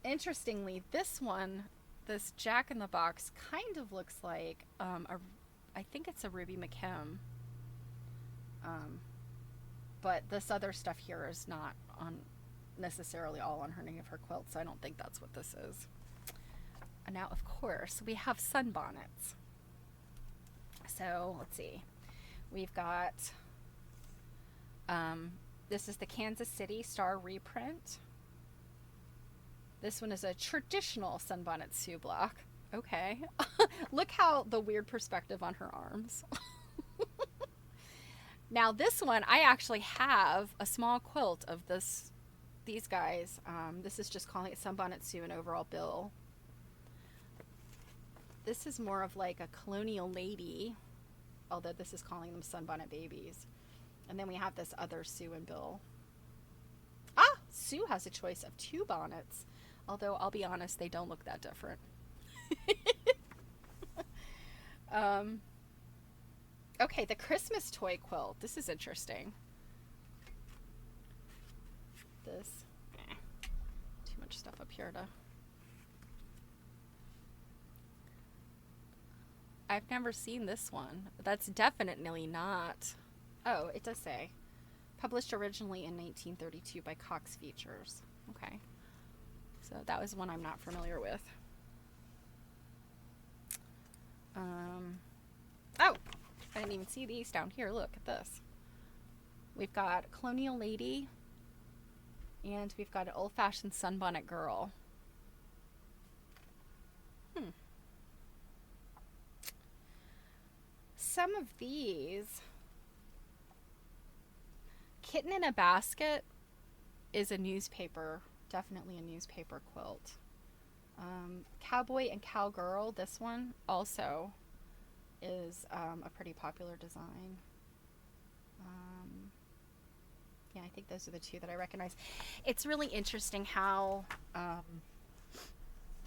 Interestingly, this one, this Jack in the Box, kind of looks like I think it's a Ruby McKim. But this other stuff here is not on necessarily all on her, any of her quilts, so I don't think that's what this is. And now, of course, we have sunbonnets. So, let's see. We've got, this is the Kansas City Star reprint. This one is a traditional sunbonnet Sioux block. Okay. Look how the weird perspective on her arms. Now this one, I actually have a small quilt of these guys. This is just calling it Sunbonnet Sioux and overall bill. This is more of like a colonial lady, although this is calling them sunbonnet babies. And then we have this other Sioux and bill. Ah, Sioux has a choice of 2 bonnets, although I'll be honest, they don't look that different. Okay, the Christmas toy quilt. This is interesting. This, too much stuff up here to. I've never seen this one. That's definitely not. Oh, it does say. Published originally in 1932 by Cox Features. Okay. So that was one I'm not familiar with. Oh, I didn't even see these down here. Look at this. We've got Colonial Lady, and we've got an old-fashioned sunbonnet girl. Some of these, Kitten in a Basket is a newspaper, definitely a newspaper quilt. Cowboy and Cowgirl, this one also is a pretty popular design. Yeah, I think those are the 2 that I recognize. It's really interesting how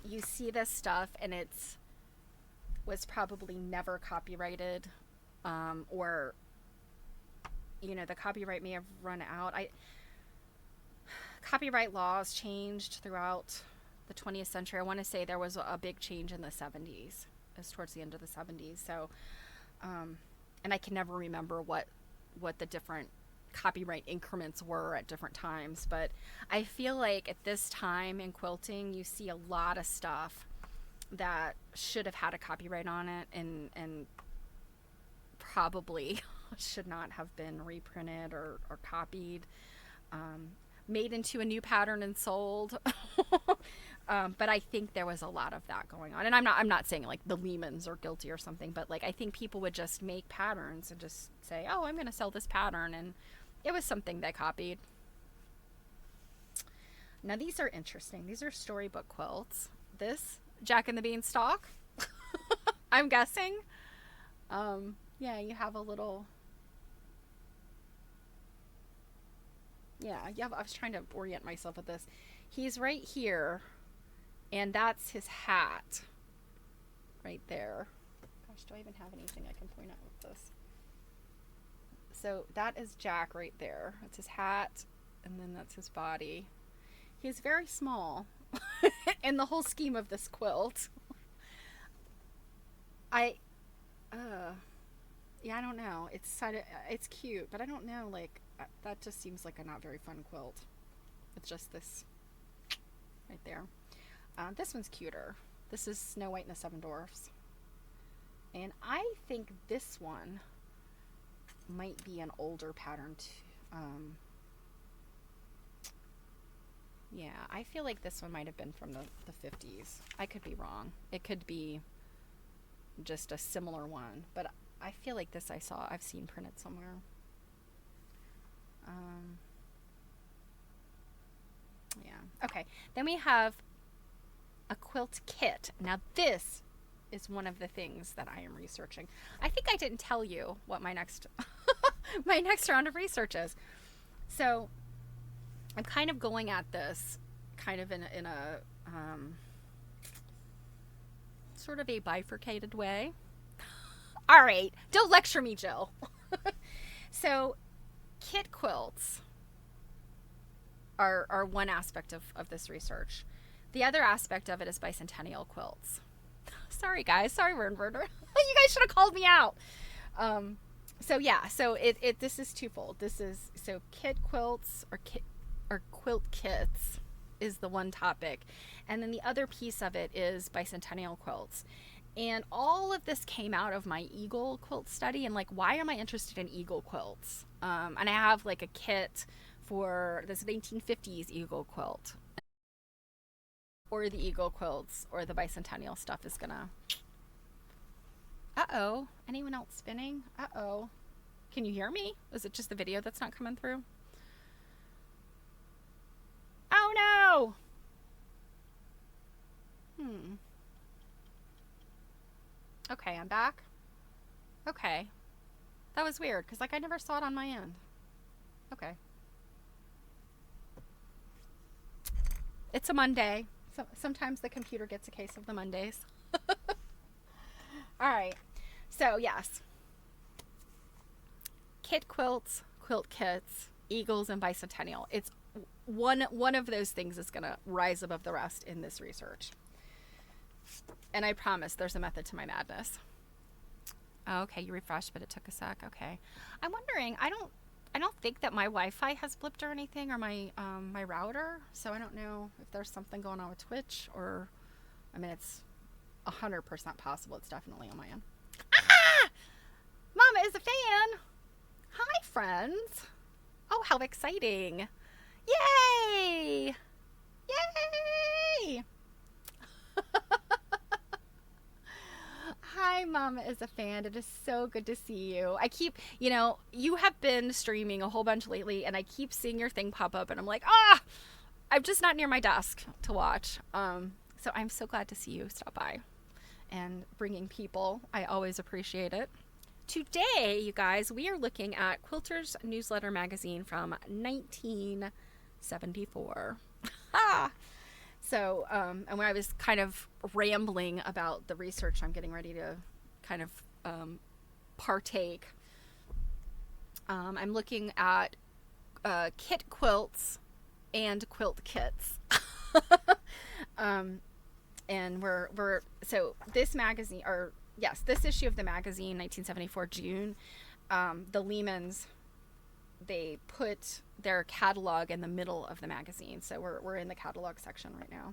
you see this stuff and it's was probably never copyrighted, or the copyright may have run out. Copyright laws changed throughout the 20th century. I want to say there was a big change in the 70s, as towards the end of the 70s. So, and I can never remember what the different copyright increments were at different times, but I feel like at this time in quilting, you see a lot of stuff that should have had a copyright on it and probably should not have been reprinted or copied, made into a new pattern and sold. But I think there was a lot of that going on. And I'm not saying like the Lehmans are guilty or something, but like I think people would just make patterns and just say, oh, I'm going to sell this pattern, and it was something they copied. Now these are interesting. These are storybook quilts. This Jack and the Beanstalk, I'm guessing. Yeah, you have a little. Yeah, I was trying to orient myself with this. He's right here, and that's his hat right there. Gosh, do I even have anything I can point out with this? So that is Jack right there. That's his hat, and then that's his body. He's very small in the whole scheme of this quilt. Yeah, I don't know. It's cute, but I don't know, like, that just seems like a not very fun quilt. It's just this right there. This one's cuter. This is Snow White and the Seven Dwarfs. And I think this one might be an older pattern too. Yeah, I feel like this one might have been from the 50s. I could be wrong. It could be just a similar one, but I feel like this I've seen printed somewhere. Yeah. Okay. Then we have a quilt kit. Now this is one of the things that I am researching. I think I didn't tell you what my next my next round of research is. So I'm kind of going at this kind of in a sort of a bifurcated way. All right, don't lecture me, Jill. So kit quilts are one aspect of this research. The other aspect of it is bicentennial quilts. Sorry, guys. Sorry, Wernberger. You guys should have called me out. So yeah, so this is twofold. This is, so kit quilts or or quilt kits is the one topic. And then the other piece of it is bicentennial quilts. And all of this came out of my eagle quilt study and like, why am I interested in eagle quilts? And I have like a kit for this 1950s eagle quilt, or the eagle quilts, or the bicentennial stuff is gonna. Uh-oh. Anyone else spinning? Uh-oh. Can you hear me? Is it just the video that's not coming through? Oh no! Okay, I'm back. Okay. That was weird, because like I never saw it on my end. Okay. It's a Monday. So sometimes the computer gets a case of the Mondays. All right. So yes. Kit quilts, quilt kits, eagles, and bicentennial. It's one of those things is going to rise above the rest in this research. And I promise there's a method to my madness. Okay, you refreshed, but it took a sec. Okay. I'm wondering, I don't think that my Wi-Fi has blipped or anything, or my my router, so I don't know if there's something going on with Twitch, or I mean it's 100% possible it's definitely on my end. Ah! Mama is a fan. Hi friends. Oh, how exciting. Yay! Yay! Hi, Mama is a fan. It is so good to see you. I keep, you have been streaming a whole bunch lately, and I keep seeing your thing pop up, and I'm like, I'm just not near my desk to watch. So I'm so glad to see you stop by and bringing people. I always appreciate it. Today, you guys, we are looking at Quilter's newsletter magazine from 1974. So, and when I was kind of rambling about the research I'm getting ready to kind of partake, I'm looking at kit quilts and quilt kits. And so this magazine, or yes, this issue of the magazine, 1974 June, the Lehmans, they put their catalog in the middle of the magazine. So we're in the catalog section right now.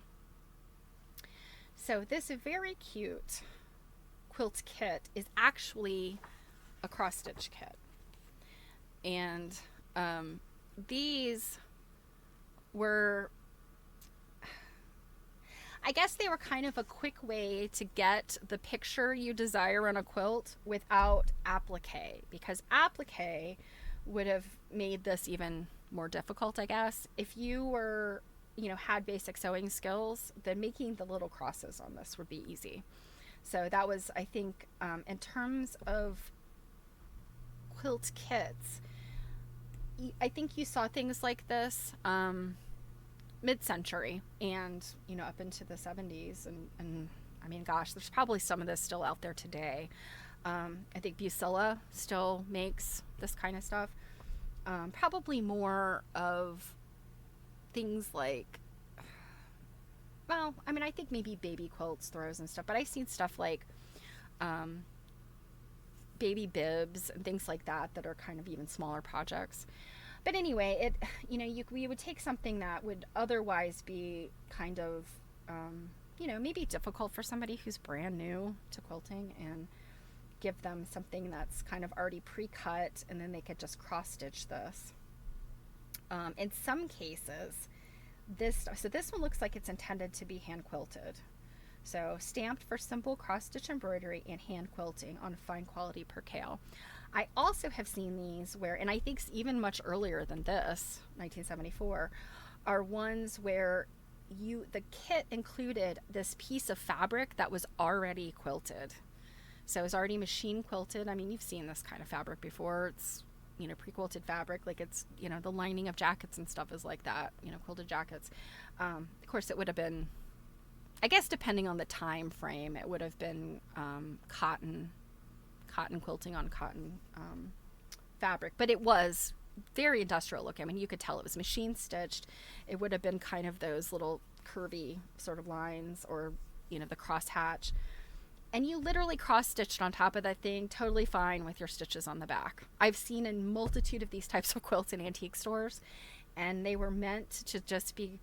So this very cute quilt kit is actually a cross stitch kit. And these were, I guess they were kind of a quick way to get the picture you desire on a quilt without applique, because applique would have made this even more difficult, I guess. If you were, had basic sewing skills, then making the little crosses on this would be easy. So that was, I think, in terms of quilt kits, I think you saw things like this mid-century and, up into the 70s. And I mean, gosh, there's probably some of this still out there today. I think Busilla still makes this kind of stuff. Probably more of things like, well, I mean, I think maybe baby quilts, throws and stuff, but I've seen stuff like baby bibs and things like that are kind of even smaller projects. But anyway, we would take something that would otherwise be kind of, maybe difficult for somebody who's brand new to quilting, and give them something that's kind of already pre-cut, and then they could just cross-stitch this. In some cases, this one looks like it's intended to be hand quilted. So stamped for simple cross-stitch embroidery and hand quilting on fine quality percale. I also have seen these where, and I think even much earlier than this, 1974, are ones where the kit included this piece of fabric that was already quilted. So it was already machine quilted. I mean, you've seen this kind of fabric before. It's, pre-quilted fabric, like it's, the lining of jackets and stuff is like that, quilted jackets. Of course, it would have been, I guess, depending on the time frame, it would have been cotton quilting on cotton fabric. But it was very industrial looking. I mean, you could tell it was machine stitched. It would have been kind of those little curvy sort of lines, or, the cross hatch. And you literally cross-stitched on top of that thing, totally fine with your stitches on the back. I've seen a multitude of these types of quilts in antique stores, and they were meant to just be,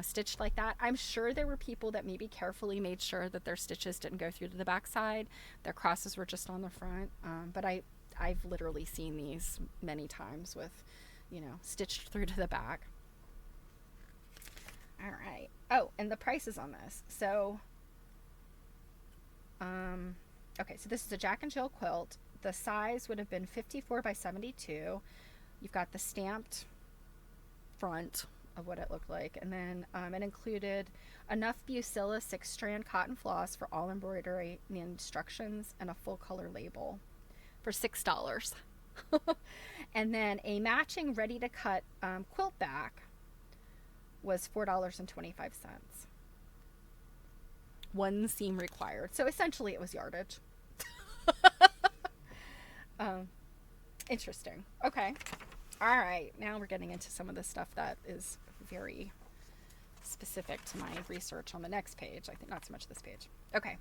stitched like that. I'm sure there were people that maybe carefully made sure that their stitches didn't go through to the back side. Their crosses were just on the front. But I've literally seen these many times with, stitched through to the back. All right. Oh, and the prices on this. So, okay, so this is a Jack and Jill quilt. The size would have been 54 by 72. You've got the stamped front of what it looked like, and then it included enough Bucilla 6-strand cotton floss for all embroidery and instructions, and a full color label for $6. And then a matching ready to cut quilt back was $4.25. One seam required. So essentially it was yardage. Interesting. Okay. All right. Now we're getting into some of the stuff that is very specific to my research on the next page. I think not so much this page. Okay.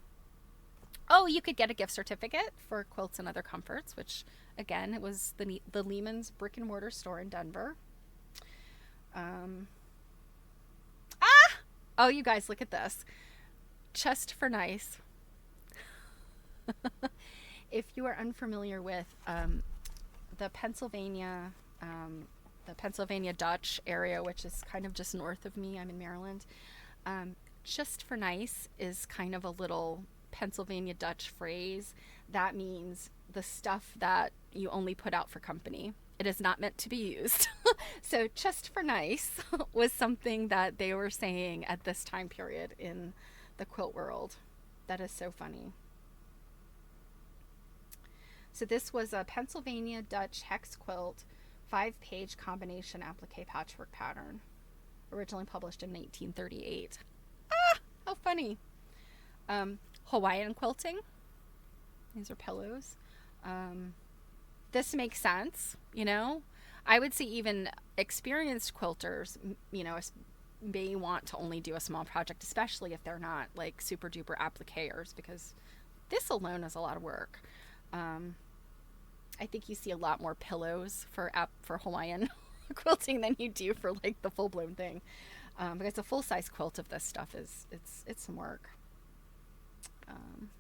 Oh, you could get a gift certificate for quilts and other comforts, which again, it was the Lehman's brick and mortar store in Denver. Oh, you guys, look at this. Just for nice. If you are unfamiliar with the Pennsylvania Dutch area, which is kind of just north of me, I'm in Maryland. Just for nice is kind of a little Pennsylvania Dutch phrase that means the stuff that you only put out for company. It is not meant to be used. So just for nice was something that they were saying at this time period in the quilt world. That is so funny. So this was a Pennsylvania Dutch hex quilt, 5-page combination applique patchwork pattern, originally published in 1938. Ah, how funny. Hawaiian quilting. These are pillows. This makes sense, I would say even experienced quilters, may want to only do a small project, especially if they're not like super duper appliqueurs, because this alone is a lot of work. I think you see a lot more pillows for Hawaiian quilting than you do for like the full blown thing. Because a full size quilt of this stuff it's some work.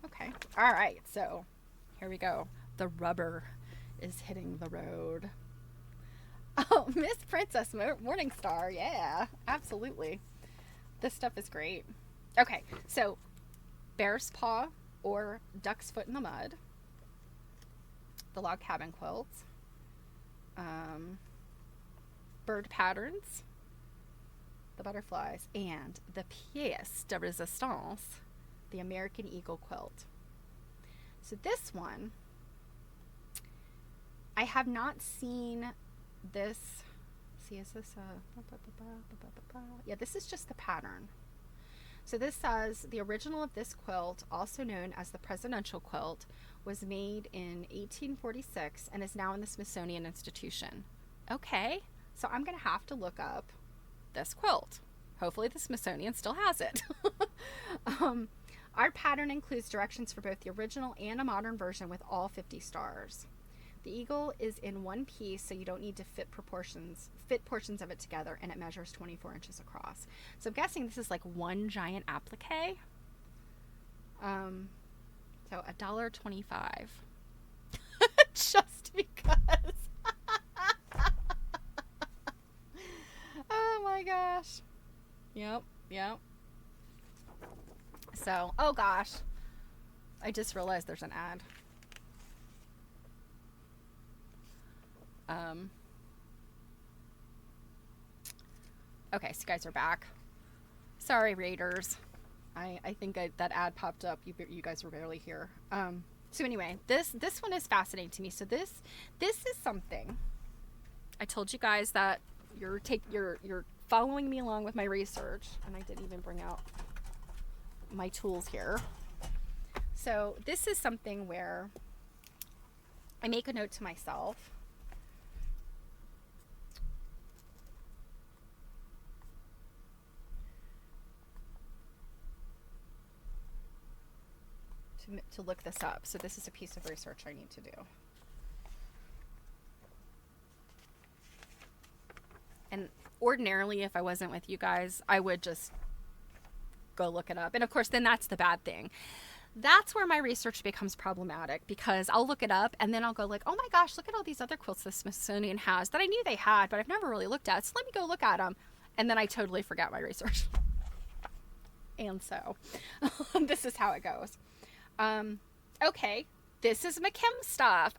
Okay. All right. So here we go. The rubber is hitting the road. Oh, Miss Princess Morningstar. Yeah, absolutely. This stuff is great. Okay, so bear's paw or duck's foot in the mud, the log cabin quilts, bird patterns, the butterflies, and the pièce de résistance, the American Eagle quilt. So this one, I have not seen this. See, is this yeah, this is just the pattern. So this says the original of this quilt, also known as the presidential quilt, was made in 1846 and is now in the Smithsonian Institution. Okay, so I'm going to have to look up this quilt. Hopefully the Smithsonian still has it. Our pattern includes directions for both the original and a modern version with all 50 stars. The eagle is in one piece, so you don't need to fit portions of it together, and it measures 24 inches across. So I'm guessing this is like one giant applique. So $1.25. Just because. Oh my gosh. Yep. So, oh gosh. I just realized there's an ad. Okay, so you guys are back. Sorry, Raiders. I think that ad popped up. You guys were barely here. So anyway, this one is fascinating to me. So this is something. I told you guys that you're following me along with my research, and I didn't even bring out my tools here. So this is something where I make a note to myself. To look this up. So this is a piece of research I need to do. And ordinarily, if I wasn't with you guys, I would just go look it up. And of course, then that's the bad thing. That's where my research becomes problematic, because I'll look it up and then I'll go like, oh my gosh, look at all these other quilts the Smithsonian has that I knew they had, but I've never really looked at. So let me go look at them. And then I totally forget my research. And so this is how it goes. Okay, this is McKim stuff.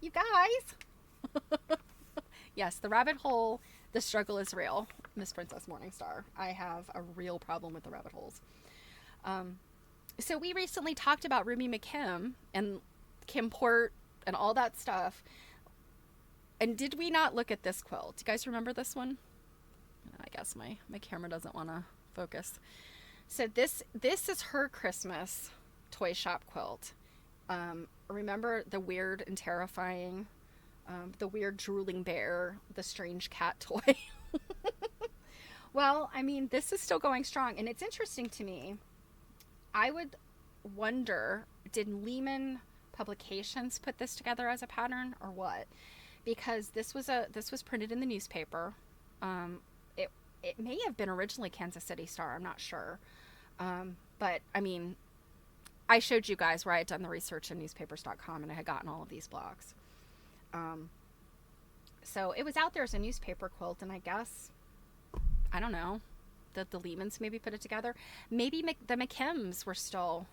You guys. Yes, the rabbit hole, the struggle is real. Miss Princess Morningstar. I have a real problem with the rabbit holes. So we recently talked about Ruby McKim and Kim Port and all that stuff. And did we not look at this quilt? Do you guys remember this one? I guess my camera doesn't want to focus. So this is her Christmas toy shop quilt. Remember the weird and terrifying, the weird drooling bear, the strange cat toy? Well, I mean, this is still going strong, and it's interesting to me. I would wonder, did Lehman Publications put this together as a pattern or what? Because this was printed in the newspaper. It may have been originally Kansas City Star, I'm not sure. But I mean, I showed you guys where I had done the research in newspapers.com and I had gotten all of these blocks. So it was out there as a newspaper quilt, and I guess, I don't know, that the Lehmans maybe put it together. Maybe the McKims were still,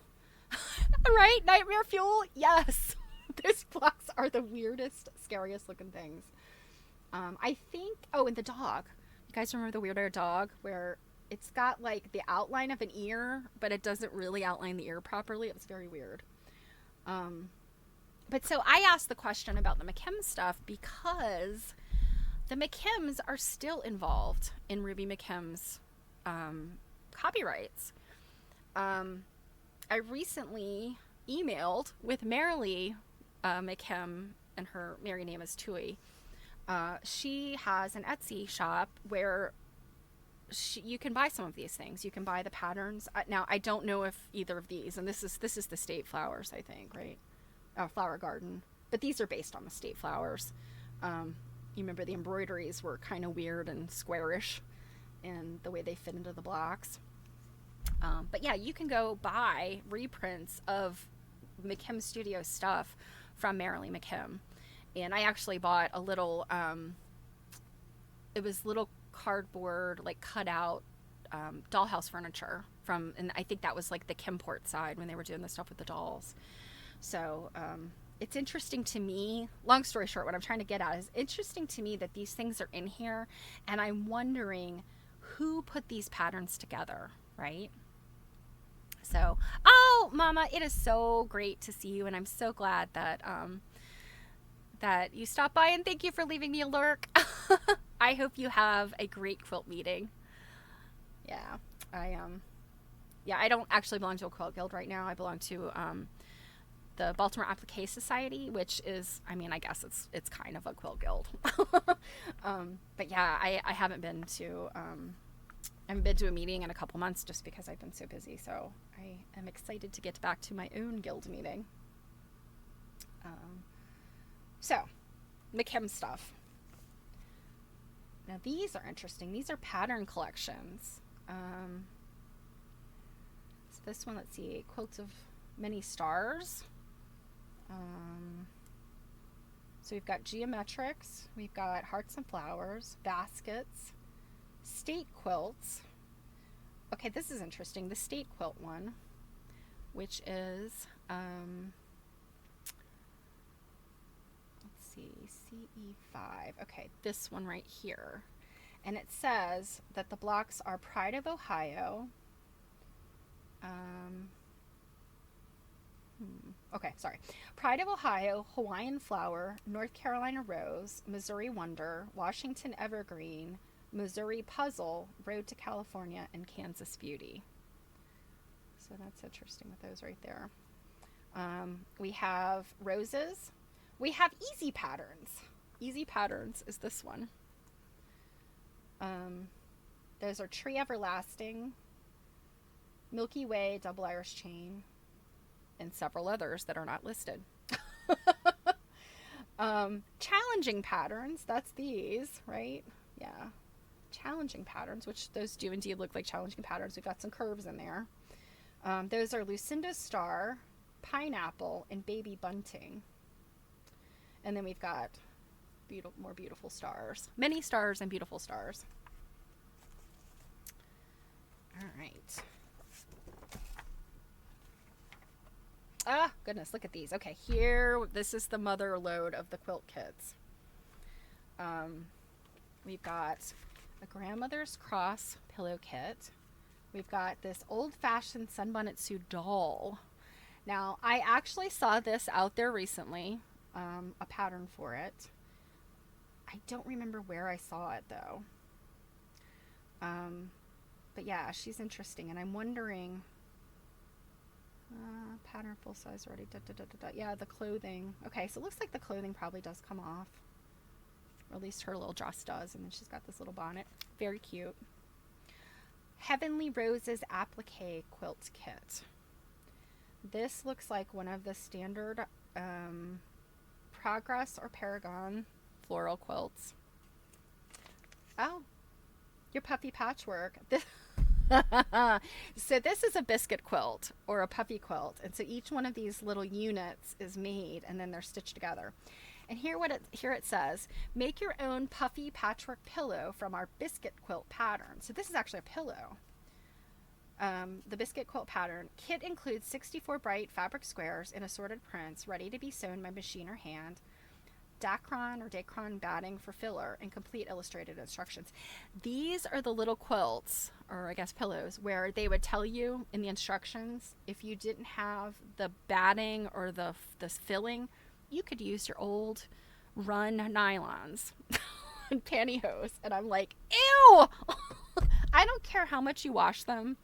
right? Nightmare fuel? Yes. Those blocks are the weirdest, scariest looking things. I think, oh, and the dog. You guys remember the weirder dog where it's got like the outline of an ear, but it doesn't really outline the ear properly? It was very weird. But so I asked the question about the McKim stuff because the McKims are still involved in Ruby McKim's copyrights. I recently emailed with Marilee McKim, and her married name is Tui. She has an Etsy shop where you can buy some of these things. You can buy the patterns. Now, I don't know if either of these, and this is the State Flowers, I think, right? Flower Garden. But these are based on the State Flowers. You remember the embroideries were kind of weird and squarish in the way they fit into the blocks. But yeah, you can go buy reprints of McKim Studio stuff from Marilee McKim. And I actually bought a little, it was little cardboard, like cut out dollhouse furniture from, and I think that was like the Kimport side when they were doing the stuff with the dolls. So it's interesting to me, long story short, what I'm trying to get at is interesting to me that these things are in here, and I'm wondering who put these patterns together, right? So, oh, Mama, it is so great to see you, and I'm so glad that that you stopped by, and thank you for leaving me a lurk. I hope you have a great quilt meeting. Yeah, I don't actually belong to a quilt guild right now. I belong to the Baltimore Applique Society, which is, I mean, I guess it's kind of a quilt guild. But yeah, I haven't been to a meeting in a couple months just because I've been so busy. So I am excited to get back to my own guild meeting. So, McKim stuff. Now these are interesting. These are pattern collections. So this one, let's see, Quilts of Many Stars. So we've got geometrics, we've got hearts and flowers, baskets, state quilts. Okay, this is interesting. The state quilt one, which is, let's see, CE5. Okay, this one right here. And it says that the blocks are Pride of Ohio. Okay, sorry. Pride of Ohio, Hawaiian Flower, North Carolina Rose, Missouri Wonder, Washington Evergreen, Missouri Puzzle, Road to California, and Kansas Beauty. So that's interesting with those right there. We have roses. We have easy patterns. Easy patterns is this one. Those are Tree Everlasting, Milky Way, Double Irish Chain, and several others that are not listed. Challenging patterns, that's these, right? Yeah. Challenging patterns, which those do indeed look like challenging patterns. We've got some curves in there. Those are Lucinda Star, Pineapple, and Baby Bunting. And then we've got more beautiful stars. Many stars and beautiful stars. All right. Ah, goodness, look at these. Okay, here, this is the mother load of the quilt kits. We've got a grandmother's cross pillow kit. We've got this old-fashioned Sunbonnet Sue doll. Now, I actually saw this out there recently, a pattern for it. I don't remember where I saw it, though. But yeah, she's interesting, and I'm wondering... pattern full size already. Yeah, the clothing. Okay, so it looks like the clothing probably does come off. Or at least her little dress does, and then she's got this little bonnet. Very cute. Heavenly Roses Applique Quilt Kit. This looks like one of the standard Progress or Paragon floral quilts. Oh, your puffy patchwork. So this is a biscuit quilt or a puffy quilt, and so each one of these little units is made and then they're stitched together. And here it says, make your own puffy patchwork pillow from our biscuit quilt pattern. So this is actually a pillow. The biscuit quilt pattern kit includes 64 bright fabric squares in assorted prints ready to be sewn by machine or hand, Dacron batting for filler, and complete illustrated instructions. These are the little quilts, or I guess pillows, where they would tell you in the instructions if you didn't have the batting or the filling, you could use your old run nylons and pantyhose. And I'm like, ew! I don't care how much you wash them.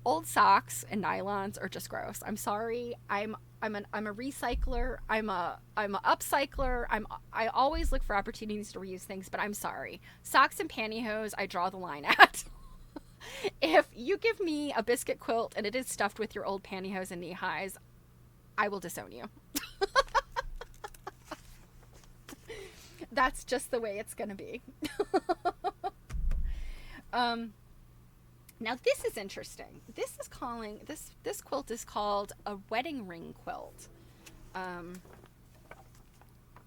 Old socks and nylons are just gross. I'm sorry. I'm a recycler. I'm a upcycler. I always look for opportunities to reuse things, but I'm sorry. Socks and pantyhose, I draw the line at. If you give me a biscuit quilt and it is stuffed with your old pantyhose and knee highs, I will disown you. That's just the way it's going to be. Now this is interesting. This quilt is called a wedding ring quilt.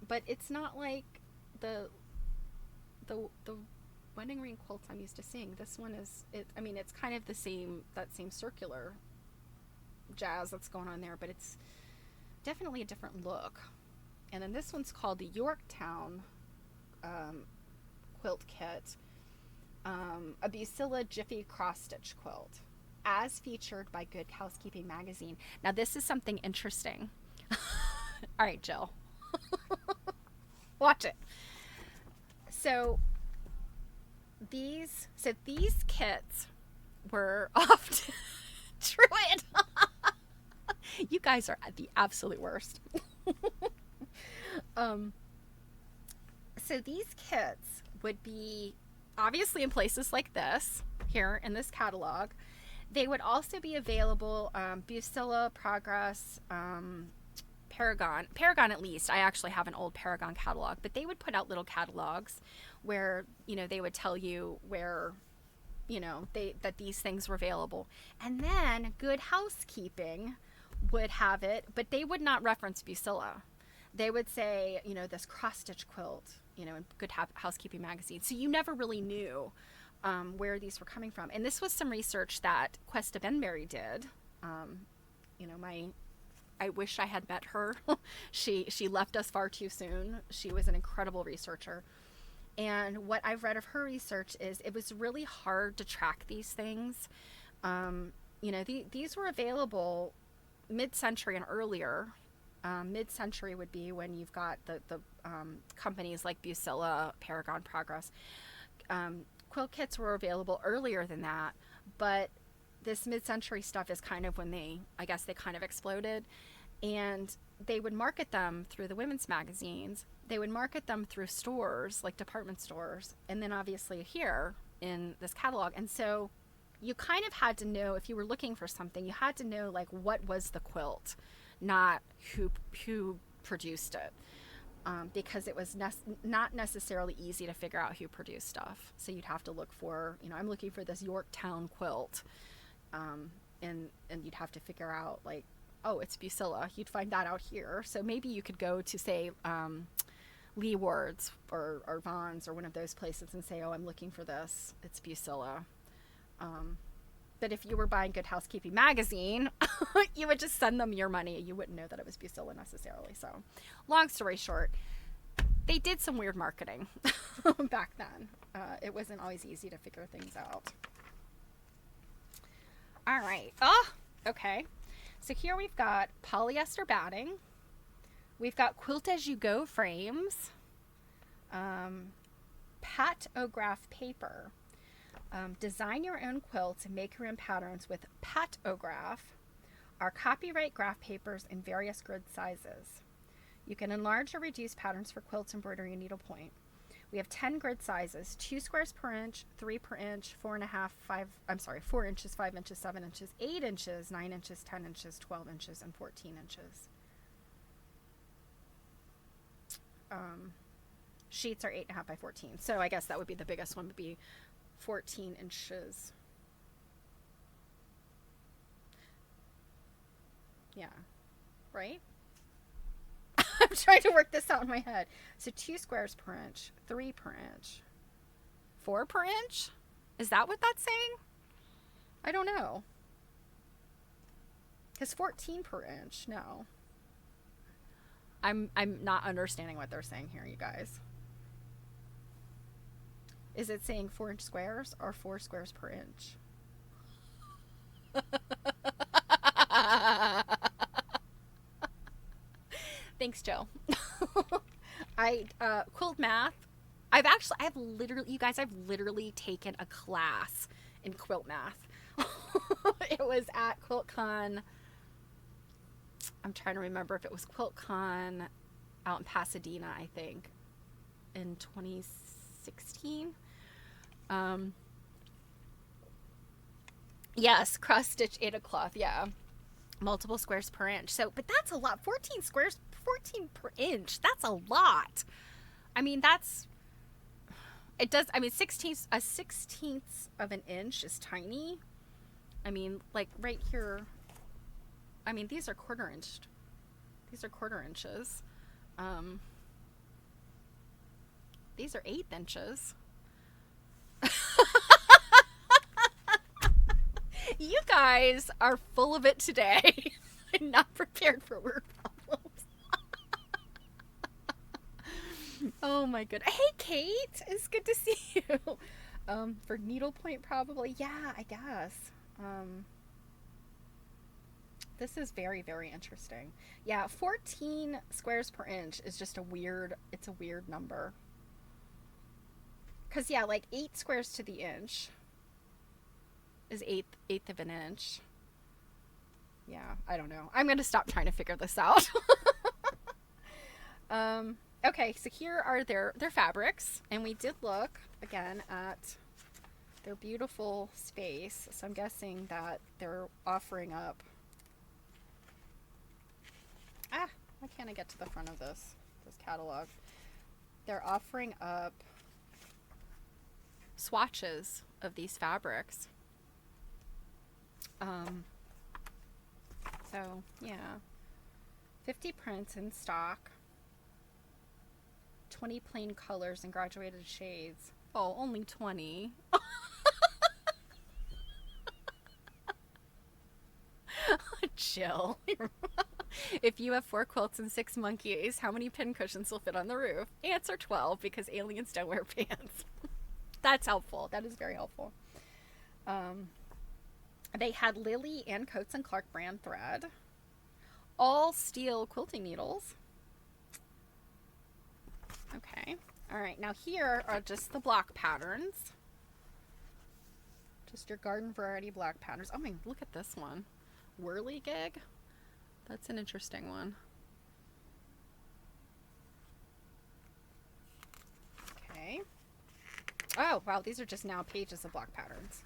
But it's not like the wedding ring quilts I'm used to seeing. This one is it's kind of that same circular jazz that's going on there, but it's definitely a different look. And then this one's called the Yorktown quilt kit. A Busilla Jiffy cross-stitch quilt, as featured by Good Housekeeping magazine. Now this is something interesting. All right, Jill. Watch it. So these kits were often Truett. You guys are the absolute worst. So these kits would be obviously in places like this, here in this catalog. They would also be available, Busilla, Progress, Paragon at least. I actually have an old Paragon catalog, but they would put out little catalogs where, they would tell you where, that these things were available. And then Good Housekeeping would have it, but they would not reference Busilla. They would say, this cross-stitch quilt, in Good Housekeeping magazine. So you never really knew where these were coming from. And this was some research that Questa Benberry did. I wish I had met her. She left us far too soon. She was an incredible researcher. And what I've read of her research is it was really hard to track these things. These were available mid-century and earlier. Mid-century would be when you've got the companies like Busilla, Paragon, Progress. Quilt kits were available earlier than that, but this mid-century stuff is kind of when they kind of exploded. And they would market them through the women's magazines. They would market them through stores, like department stores, and then obviously here in this catalog. And so you kind of had to know, if you were looking for something, you had to know, like, what was the quilt, not who produced it. because it was not necessarily easy to figure out who produced stuff. So you'd have to look for, I'm looking for this Yorktown quilt, and you'd have to figure out, like, oh, it's Busilla. You'd find that out here. So maybe you could go to, say, Lee Ward's or Vaughn's or one of those places and say, oh, I'm looking for this. It's Busilla. But if you were buying Good Housekeeping magazine, you would just send them your money. You wouldn't know that it was Busilla necessarily. So, long story short, they did some weird marketing back then. It wasn't always easy to figure things out. All right. Oh, okay. So here we've got polyester batting. We've got quilt as you go frames. Patograph paper. Design your own quilts and make your own patterns with Patograph. Our copyright graph papers in various grid sizes. You can enlarge or reduce patterns for quilts, embroidery, and needlepoint. We have 10 grid sizes: 2 squares per inch, 3 per inch, 4.5, 4 inches, 5 inches, 7 inches, 8 inches, 9 inches, 10 inches, 12 inches, and 14 inches. Sheets are 8.5 by 14. So I guess that would be the biggest one, would be 14 inches. Yeah. Right? I'm trying to work this out in my head. So 2 squares per inch, 3 per inch, 4 per inch? Is that what that's saying? I don't know. Because 14 per inch, no. I'm not understanding what they're saying here, you guys. Is it saying 4-inch squares or 4 squares per inch? Thanks, Joe. Quilt math. I've literally taken a class in quilt math. It was at QuiltCon. I'm trying to remember if it was QuiltCon out in Pasadena, I think, in 2016. Yes, cross stitch Ada cloth. Yeah, multiple squares per inch. So, but that's a lot. 14 squares, 14 per inch. That's a lot. I mean, it does. I mean, a 16th of an inch is tiny. I mean, like right here. I mean, these are quarter inched. These are quarter inches. These are 1/8 inches. You guys are full of it today. I'm not prepared for word problems. Oh my goodness. Hey, Kate. It's good to see you. For needlepoint, probably. Yeah, I guess. This is very, very interesting. Yeah, 14 squares per inch is just it's a weird number. Because, yeah, like 8 squares to the inch is eighth of an inch. Yeah, I don't know. I'm going to stop trying to figure this out. Okay, so here are their fabrics. And we did look, again, at their beautiful space. So I'm guessing that they're offering up... why can't I get to the front of this catalog? They're offering up swatches of these fabrics. So, yeah. 50 prints in stock. 20 plain colors and graduated shades. Oh, only 20. Chill. If you have 4 quilts and 6 monkeys, how many pin cushions will fit on the roof? Answer 12, because aliens don't wear pants. That's helpful. That is very helpful. They had Lily and Coates and Clark brand thread. All steel quilting needles. Okay. All right. Now here are just the block patterns. Just your garden variety block patterns. Oh my, look at this one. Whirligig. That's an interesting one. Okay. Oh, wow. These are just now pages of block patterns.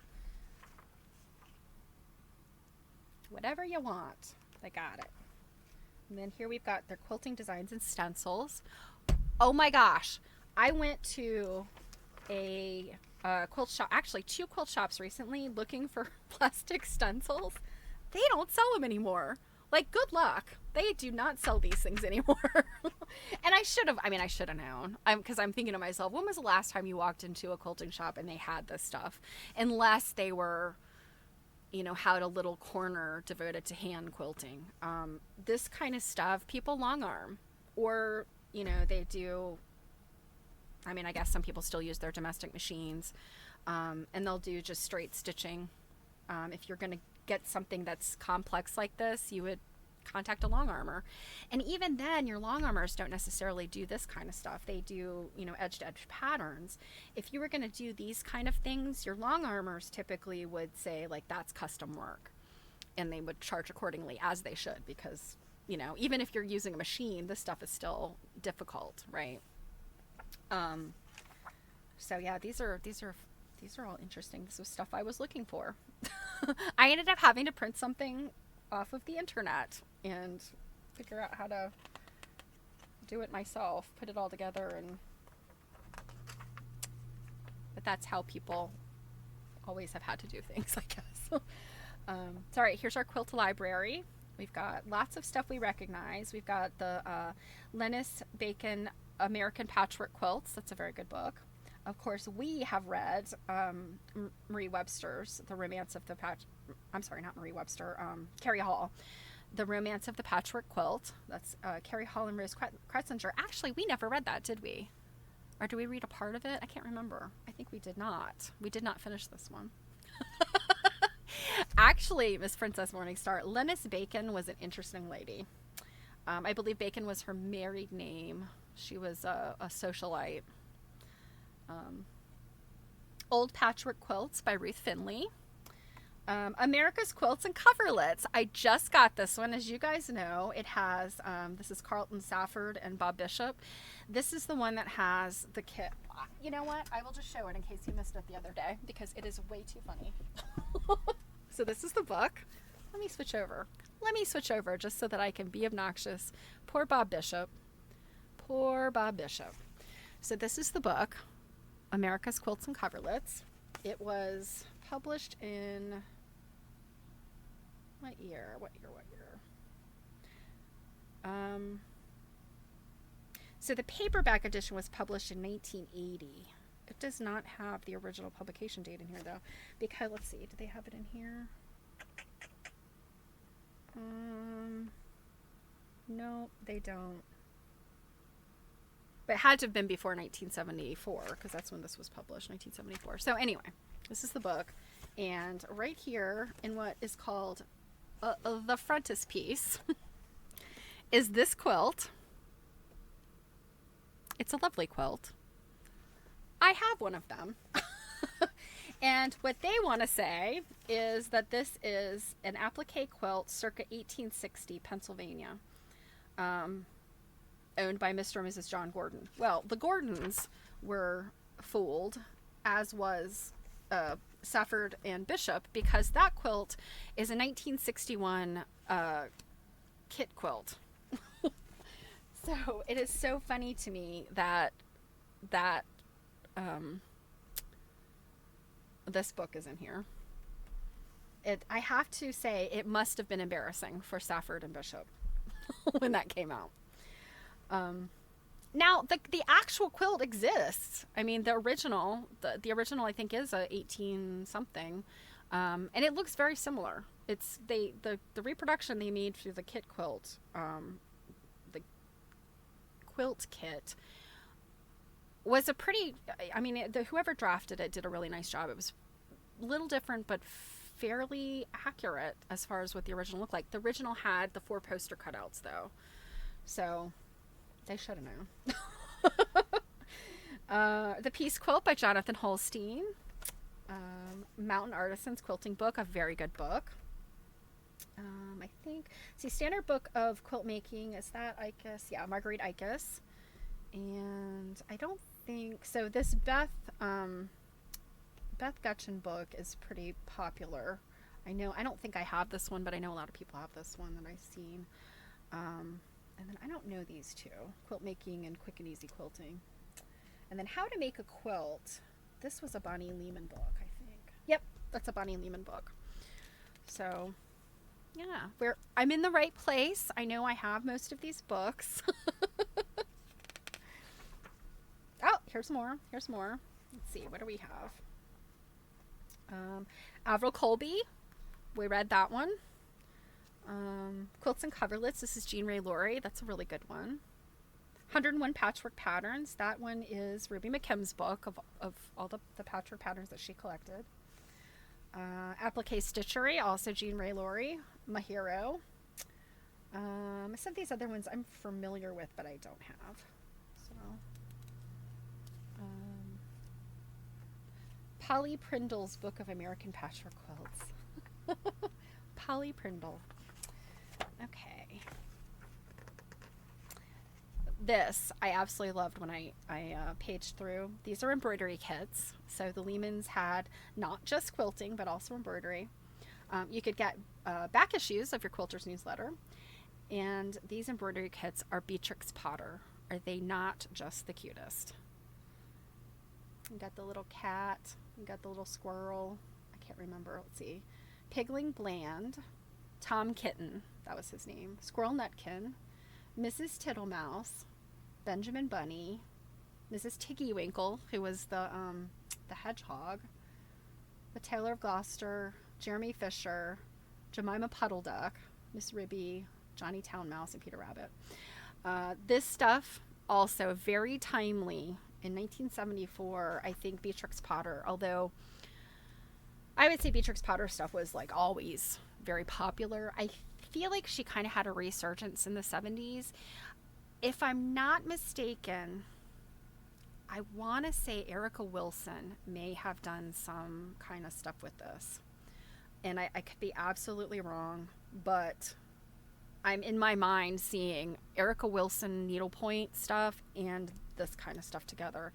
Whatever you want. They got it. And then here we've got their quilting designs and stencils. Oh my gosh. I went to a quilt shop, actually two quilt shops recently, looking for plastic stencils. They don't sell them anymore. Like, good luck. They do not sell these things anymore. And I should have known. Because I'm thinking to myself, when was the last time you walked into a quilting shop and they had this stuff? Unless they were, had a little corner devoted to hand quilting. This kind of stuff, people long arm. Or, they do, I guess some people still use their domestic machines. And they'll do just straight stitching. If you're going to get something that's complex like this, you would contact a long armor. And even then, your long armors don't necessarily do this kind of stuff. They do, edge to edge patterns. If you were going to do these kind of things, your long armors typically would say, like, that's custom work. And they would charge accordingly, as they should, because, even if you're using a machine, this stuff is still difficult, right? So yeah, these are all interesting. This was stuff I was looking for. I ended up having to print something off of the internet and figure out how to do it myself, put it all together, but that's how people always have had to do things, I guess. So, all right, here's our quilt library. We've got lots of stuff we recognize. We've got the Lennis Bacon American Patchwork Quilts. That's a very good book. Of course, we have read Marie Webster's The Romance of the I'm sorry, not Marie Webster, Carrie Hall, The Romance of the Patchwork Quilt. That's Carrie Hall and Rose Kretzinger. Actually, we never read that, did we? Or did we read a part of it? I can't remember. I think we did not. We did not finish this one. Actually, Miss Princess Morningstar, Lennis Bacon was an interesting lady. I believe Bacon was her married name. She was a socialite. Old Patchwork Quilts by Ruth Finley. America's Quilts and Coverlets. I just got this one. As you guys know, it has, this is Carlton Safford and Bob Bishop. This is the one that has the kit. You know what? I will just show it in case you missed it the other day, because it is way too funny. So this is the book. Let me switch over just so that I can be obnoxious. Poor Bob Bishop. So this is the book, America's Quilts and Coverlets. It was published in what year? So the paperback edition was published in 1980. It does not have the original publication date in here, though, because, let's see, do they have it in here? No, they don't. But it had to have been before 1974, because that's when this was published, 1974. So anyway, this is the book. And right here in what is called the frontispiece is this quilt. It's a lovely quilt. I have one of them. And what they want to say is that this is an applique quilt circa 1860, Pennsylvania. Owned by Mr. and Mrs. John Gordon. Well, the Gordons were fooled, as was Safford and Bishop, because that quilt is a 1961 kit quilt. So it is so funny to me that this book is in here. I have to say, it must have been embarrassing for Safford and Bishop when that came out. Now the actual quilt exists. I mean, the original I think is a 18 something, and it looks very similar. It's the reproduction they made for the kit quilt, the quilt kit, was a pretty. I mean, whoever drafted it did a really nice job. It was a little different, but fairly accurate as far as what the original looked like. The original had the 4 poster cutouts, though, so they should have known. The Peace Quilt by Jonathan Holstein. Mountain Artisans Quilting Book, a very good book. I think, Standard Book of Quilt Making, is that Ickes? Yeah, Marguerite Ickes. And I don't think, so this Beth Gutchen book is pretty popular. I don't think I have this one, but I know a lot of people have this one that I've seen. And then I don't know these two, quilt making and quick and easy quilting. And then how to make a quilt. This was a Bonnie Lehman book, I think. Yep, that's a Bonnie Lehman book. So yeah, I'm in the right place. I know I have most of these books. Oh, here's more. Here's more. Let's see, what do we have? Avril Colby. We read that one. Quilts and Coverlets. This is Jean Ray Laurie. That's a really good one. 101 Patchwork Patterns. That one is Ruby McKim's book of all the patchwork patterns that she collected. Applique Stitchery, also Jean Ray Laurie, my hero. Some of these other ones I'm familiar with, but I don't have. So, Polly Prindle's Book of American Patchwork Quilts. Polly Prindle. Okay. This I absolutely loved when I paged through. These are embroidery kits. So the Lehmans had not just quilting, but also embroidery. You could get back issues of your Quilter's newsletter. And these embroidery kits are Beatrix Potter. Are they not just the cutest? You got the little cat. You got the little squirrel. I can't remember. Let's see. Pigling Bland. Tom Kitten. That was his name. Squirrel Nutkin. Mrs. Tittlemouse. Benjamin Bunny. Mrs. Tiggywinkle, who was the hedgehog. The Tailor of Gloucester. Jeremy Fisher. Jemima Puddle Duck. Miss Ribby. Johnny Town Mouse, and Peter Rabbit. This stuff also very timely. In 1974, I think Beatrix Potter, although I would say Beatrix Potter stuff was like always very popular, I feel like she kind of had a resurgence in the 70s. If I'm not mistaken, I want to say Erica Wilson may have done some kind of stuff with this. And I could be absolutely wrong, but I'm in my mind seeing Erica Wilson needlepoint stuff and this kind of stuff together.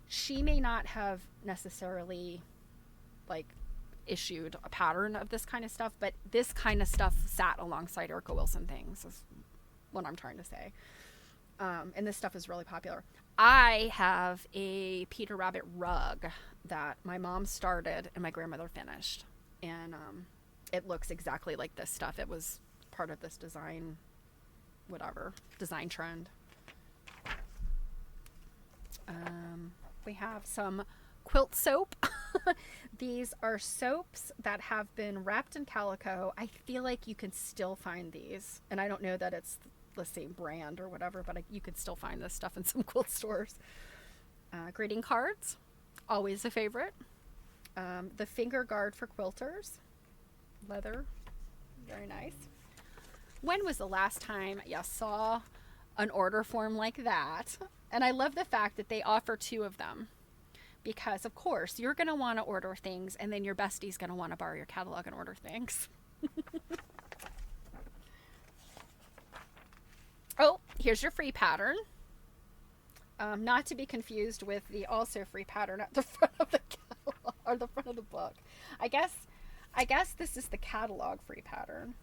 She may not have necessarily like issued a pattern of this kind of stuff, but this kind of stuff sat alongside Erica Wilson things is what I'm trying to say. And this stuff is really popular. I have a Peter Rabbit rug that my mom started and my grandmother finished. And it looks exactly like this stuff. It was part of this design trend. We have some quilt soap. These are soaps that have been wrapped in calico. I feel like you can still find these, and I don't know that it's the same brand or whatever, but you could still find this stuff in some quilt stores. Greeting cards, always a favorite. The finger guard for quilters, leather, very nice. When was the last time you saw an order form like that? And I love the fact that they offer two of them, because of course you're going to want to order things, and then your bestie's going to want to borrow your catalog and order things. Oh, here's your free pattern. Not to be confused with the also free pattern at the front of the catalog, or the front of the book. I guess this is the catalog free pattern.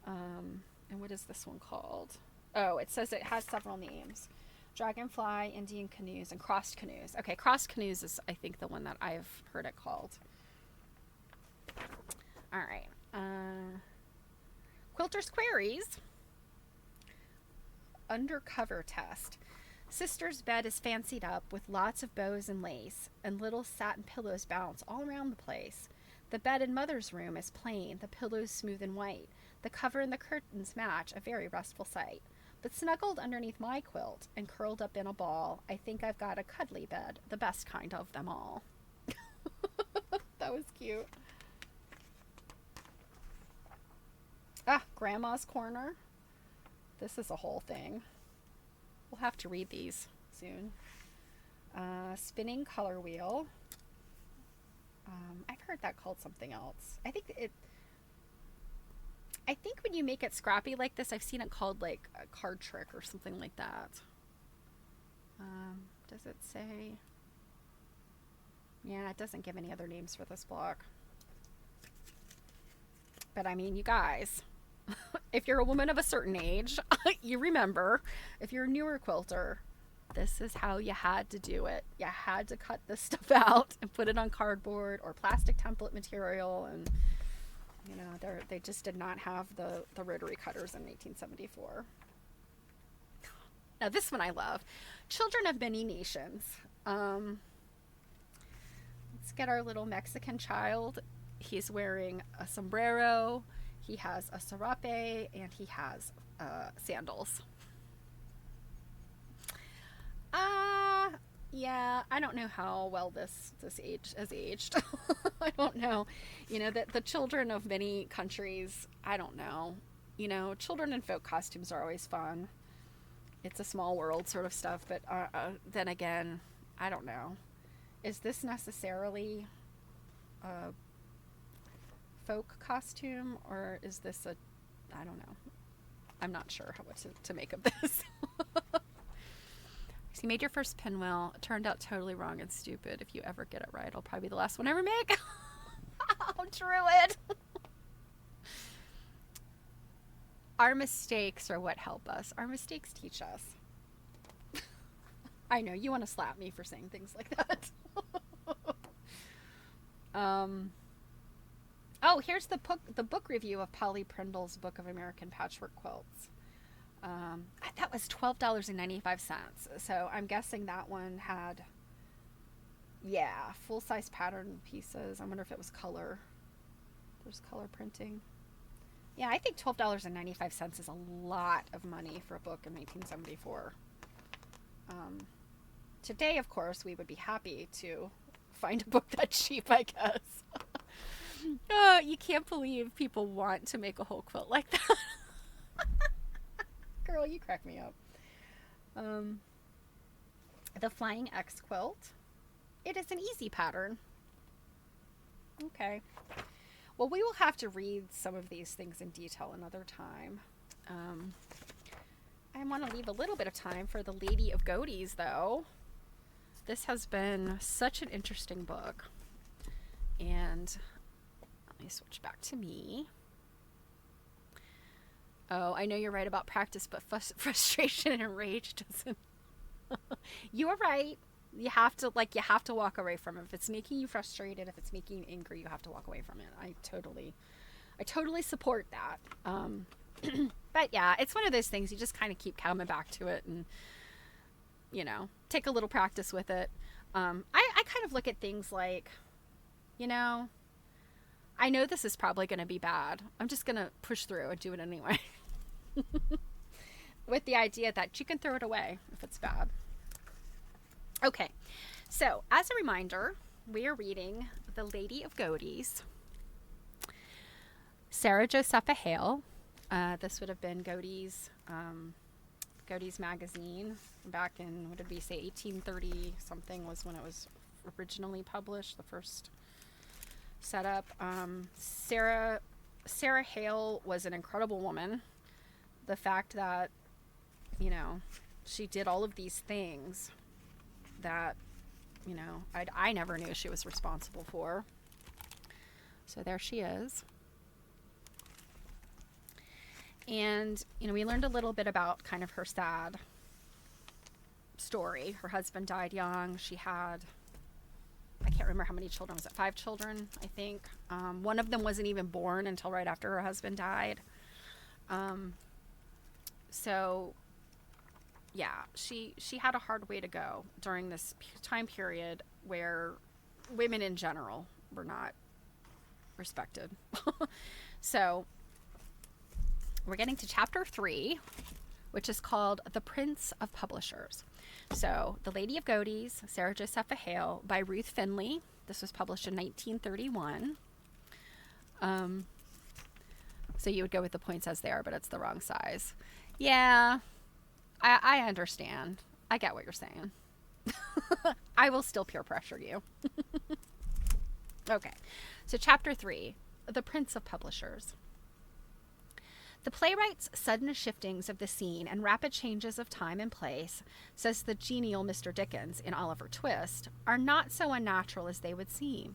And what is this one called? Oh, it says it has several names. Dragonfly, Indian Canoes, and Crossed Canoes. Okay, Crossed Canoes is, I think, the one that I've heard it called. All right. Quilter's Queries. Undercover test. Sister's bed is fancied up with lots of bows and lace, and little satin pillows bounce all around the place. The bed in Mother's room is plain, the pillows smooth and white. The cover and the curtains match, a very restful sight. But snuggled underneath my quilt and curled up in a ball, I think I've got a cuddly bed, the best kind of them all. That was cute. Grandma's Corner. This is a whole thing. We'll have to read these soon. Spinning Color Wheel. I've heard that called something else. I think when you make it scrappy like this, I've seen it called like a card trick or something like that. Does it say? Yeah, it doesn't give any other names for this block. But I mean, you guys, If you're a woman of a certain age, you remember, if you're a newer quilter, this is how you had to do it. You had to cut this stuff out and put it on cardboard or plastic template material. And, you know, they just did not have the rotary cutters in 1874. Now, this one I love. Children of Many Nations. Let's get our little Mexican child. He's wearing a sombrero. He has a serape, and he has sandals. Yeah, I don't know how well this age has aged. I don't know. You know, that the children of many countries, I don't know. You know, children in folk costumes are always fun. It's a small world sort of stuff, but then again, I don't know. Is this necessarily a folk costume, or is this a, I don't know. I'm not sure what to make of this. So you made your first pinwheel. It turned out totally wrong and stupid. If you ever get it right, it'll probably be the last one I ever make. Oh, Druid. Our mistakes are what help us. Our mistakes teach us. I know, you want to slap me for saying things like that. Oh, here's the book review of Polly Prindle's Book of American Patchwork Quilts. That was $12.95. So I'm guessing that one had, yeah, full-size pattern pieces. I wonder if it was color. There's color printing. Yeah, I think $12.95 is a lot of money for a book in 1974. Today, of course, we would be happy to find a book that cheap, I guess. You can't believe people want to make a whole quilt like that. Girl, you crack me up. The Flying X quilt. It is an easy pattern. Okay. Well, we will have to read some of these things in detail another time. I want to leave a little bit of time for the Lady of Godey's, though. This has been such an interesting book. And let me switch back to me. Oh, I know you're right about practice, but frustration and rage doesn't. You are right. You have to walk away from it. If it's making you frustrated, if it's making you angry, you have to walk away from it. I totally support that. But yeah, it's one of those things you just kind of keep coming back to it and, you know, take a little practice with it. I kind of look at things like, you know, I know this is probably going to be bad. I'm just going to push through and do it anyway. With the idea that you can throw it away if it's bad. Okay, so as a reminder, we are reading The Lady of Godey's. Sarah Josepha Hale. This would have been Godey's magazine back in, what did we say, 1830 something was when it was originally published, the first setup. Sarah Hale was an incredible woman. The fact that, you know, she did all of these things that, you know, I never knew she was responsible for. So there she is. And, you know, we learned a little bit about kind of her sad story. Her husband died young. She had, I can't remember how many children. Was it 5 children, I think? One of them wasn't even born until right after her husband died. So, yeah, she had a hard way to go during this time period where women in general were not respected. So, we're getting to chapter 3, which is called The Prince of Publishers. So, The Lady of Godey's, Sarah Josepha Hale, by Ruth Finley. This was published in 1931. So you would go with the points as they are, but it's the wrong size. Yeah, I understand. I get what you're saying. I will still peer pressure you. Okay, so chapter 3, The Prince of Publishers. The playwright's sudden shiftings of the scene and rapid changes of time and place, says the genial Mr. Dickens in Oliver Twist, are not so unnatural as they would seem.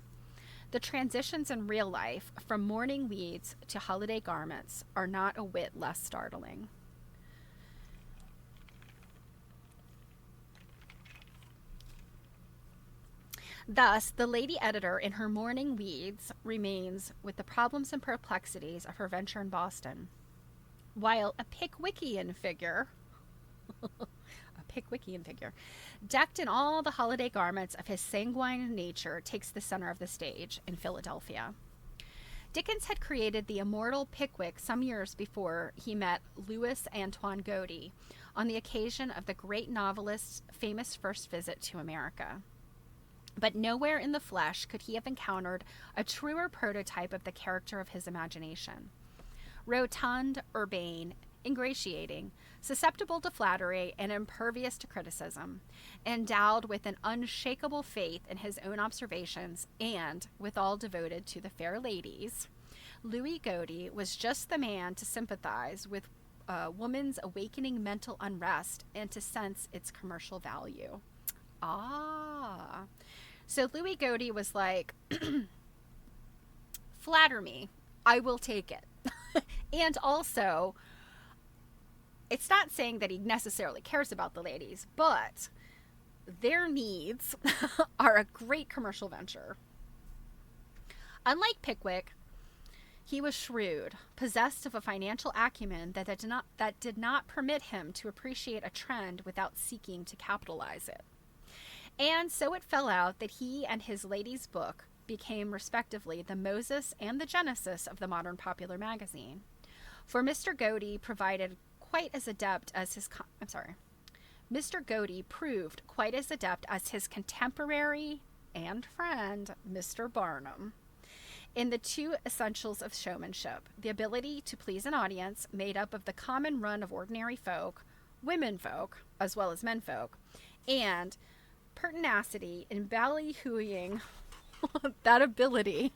The transitions in real life from mourning weeds to holiday garments are not a whit less startling. Thus, the lady editor in her mourning weeds remains with the problems and perplexities of her venture in Boston, while a Pickwickian figure, decked in all the holiday garments of his sanguine nature, takes the center of the stage in Philadelphia. Dickens had created the immortal Pickwick some years before he met Louis Antoine Godey on the occasion of the great novelist's famous first visit to America. But nowhere in the flesh could he have encountered a truer prototype of the character of his imagination. Rotund, urbane, ingratiating, susceptible to flattery, and impervious to criticism, endowed with an unshakable faith in his own observations, and withal devoted to the fair ladies, Louis Godey was just the man to sympathize with woman's awakening mental unrest and to sense its commercial value. Ah. So Louis Godey was like, flatter me, I will take it. And also, it's not saying that he necessarily cares about the ladies, but their needs are a great commercial venture. Unlike Pickwick, he was shrewd, possessed of a financial acumen that did not permit him to appreciate a trend without seeking to capitalize it. And so it fell out that he and his lady's book became respectively the Moses and the Genesis of the modern popular magazine. For Mr. Godey proved quite as adept as his contemporary and friend, Mr. Barnum, in the two essentials of showmanship: the ability to please an audience made up of the common run of ordinary folk, women folk, as well as men folk, and pertinacity in ballyhooing that ability.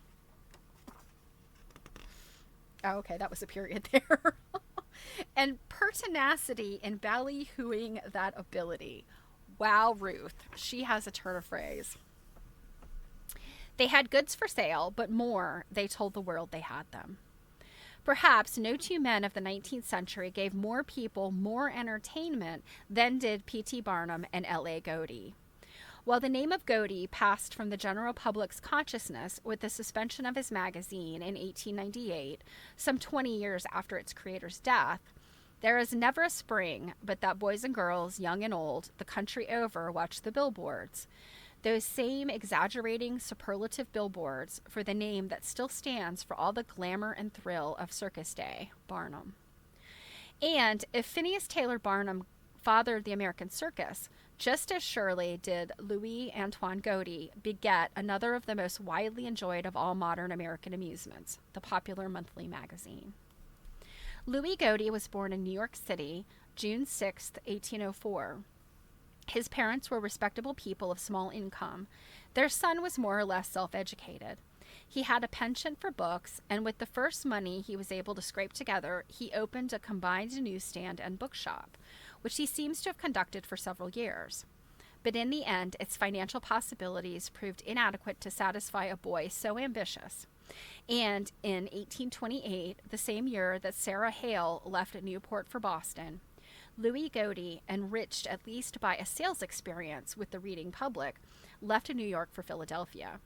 Oh, okay, that was a period there. And pertinacity in ballyhooing that ability. Wow, Ruth, she has a turn of phrase. They had goods for sale, but more, they told the world they had them. Perhaps no two men of the 19th century gave more people more entertainment than did P.T. Barnum and L.A. Godey. While the name of Godey passed from the general public's consciousness with the suspension of his magazine in 1898, some 20 years after its creator's death, there is never a spring but that boys and girls, young and old, the country over, watch the billboards. Those same exaggerating superlative billboards for the name that still stands for all the glamour and thrill of circus day, Barnum. And if Phineas Taylor Barnum fathered the American circus, just as surely did Louis Antoine Godey beget another of the most widely enjoyed of all modern American amusements, the popular monthly magazine. Louis Godey was born in New York City, June 6, 1804. His parents were respectable people of small income. Their son was more or less self-educated. He had a penchant for books, and with the first money he was able to scrape together, he opened a combined newsstand and bookshop, which he seems to have conducted for several years. But in the end, its financial possibilities proved inadequate to satisfy a boy so ambitious. And in 1828, the same year that Sarah Hale left Newport for Boston, Louis Godey, enriched at least by a sales experience with the reading public, left New York for Philadelphia.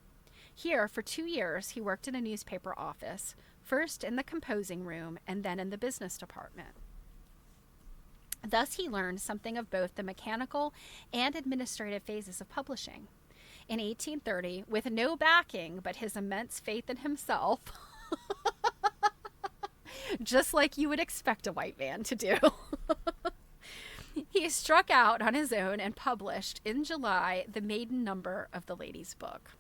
Here, for 2 years, he worked in a newspaper office, first in the composing room and then in the business department. Thus he learned something of both the mechanical and administrative phases of publishing. In 1830, with no backing but his immense faith in himself, just like you would expect a white man to do, he struck out on his own and published in July the maiden number of the Lady's Book.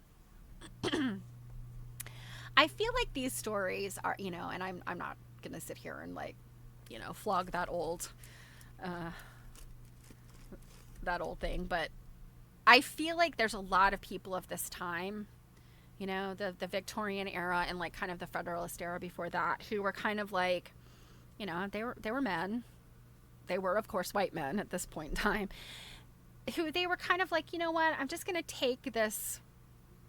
I feel like these stories are, and I'm not going to sit here and flog that old thing, but I feel like there's a lot of people of this time, the Victorian era and kind of the Federalist era before that, who were kind of like, they were men. They were, of course, white men at this point in time, who they were kind of like, you know what, I'm just going to take this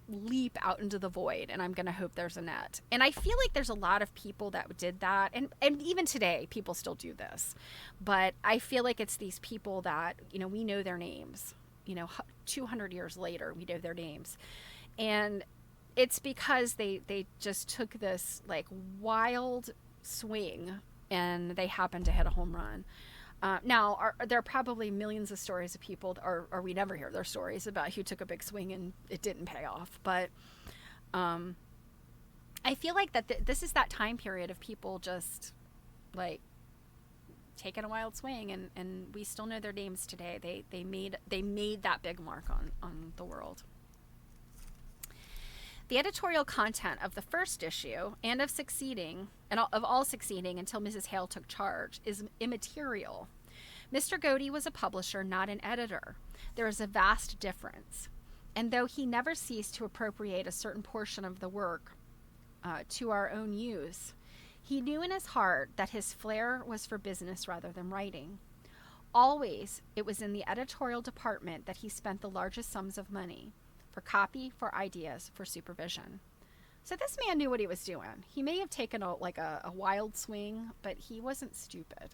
leap out into the void and I'm going to hope there's a net. And I feel like there's a lot of people that did that. And even today, people still do this. But I feel like it's these people that, we know their names. 200 years later, we know their names. And it's because they just took this like wild swing and they happened to hit a home run. Now, there are probably millions of stories of people, or we never hear their stories about who took a big swing and it didn't pay off. But I feel like that this is that time period of people just like taking a wild swing, and we still know their names today. They made that big mark on the world. The editorial content of the first issue and of all succeeding until Mrs. Hale took charge is immaterial. Mr. Godey was a publisher, not an editor. There is a vast difference. And though he never ceased to appropriate a certain portion of the work to our own use, he knew in his heart that his flair was for business rather than writing. Always, it was in the editorial department that he spent the largest sums of money. For copy, for ideas, for supervision. So this man knew what he was doing. He may have taken a wild swing, but he wasn't stupid.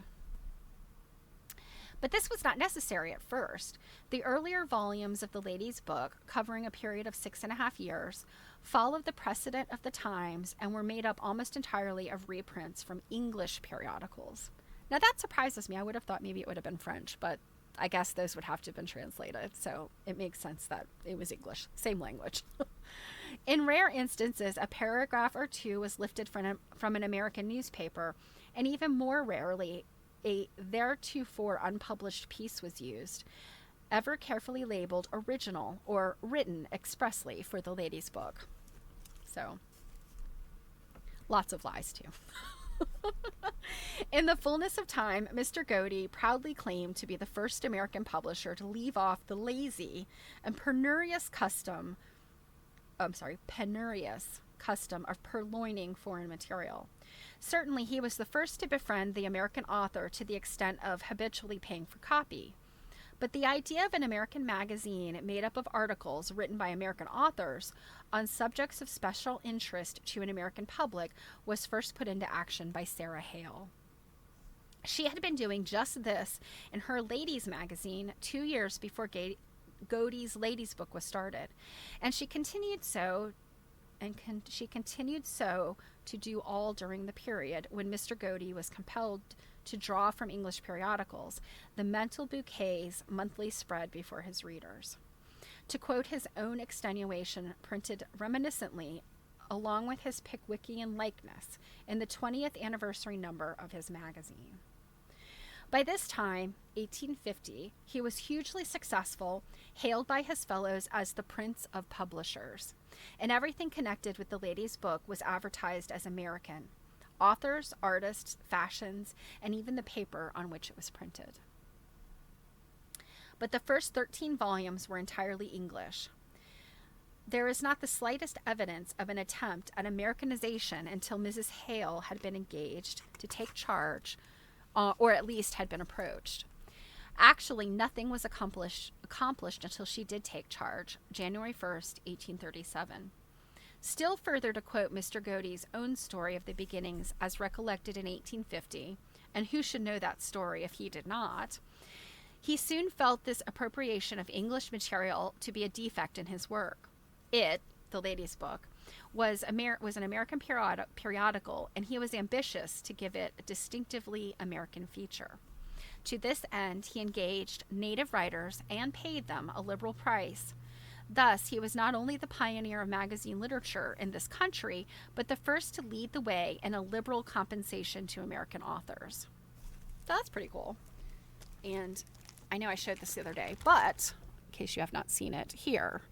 But this was not necessary at first. The earlier volumes of the lady's book, covering a period of 6.5 years, followed the precedent of the times and were made up almost entirely of reprints from English periodicals. Now that surprises me. I would have thought maybe it would have been French, but I guess those would have to have been translated, so it makes sense that it was English, same language. In rare instances, a paragraph or two was lifted from an American newspaper, and even more rarely, a theretofore unpublished piece was used, ever carefully labeled original or written expressly for the lady's book. So, lots of lies, too. In the fullness of time, Mr. Godey proudly claimed to be the first American publisher to leave off the lazy and penurious custom of purloining foreign material. Certainly, he was the first to befriend the American author to the extent of habitually paying for copy. But the idea of an American magazine made up of articles written by American authors on subjects of special interest to an American public was first put into action by Sarah Hale. She had been doing just this in her ladies' magazine 2 years before Godey's ladies' book was started, and she continued so to do all during the period when Mr. Godey was compelled to draw from English periodicals the mental bouquets monthly spread before his readers. To quote his own extenuation printed reminiscently along with his Pickwickian likeness in the 20th anniversary number of his magazine. By this time, 1850, he was hugely successful, hailed by his fellows as the Prince of Publishers, and everything connected with the lady's book was advertised as American. Authors, artists, fashions, and even the paper on which it was printed. But the first 13 volumes were entirely English. There is not the slightest evidence of an attempt at Americanization until Mrs. Hale had been engaged to take charge, or at least had been approached. Actually, nothing was accomplished until she did take charge, January 1st, 1837. Still further to quote Mr. Godey's own story of the beginnings as recollected in 1850, and who should know that story if he did not, he soon felt this appropriation of English material to be a defect in his work. It, the lady's book, was an American periodical, and he was ambitious to give it a distinctively American feature. To this end, he engaged native writers and paid them a liberal price. Thus, he was not only the pioneer of magazine literature in this country, but the first to lead the way in a liberal compensation to American authors. So that's pretty cool. And I know I showed this the other day, but in case you have not seen it, here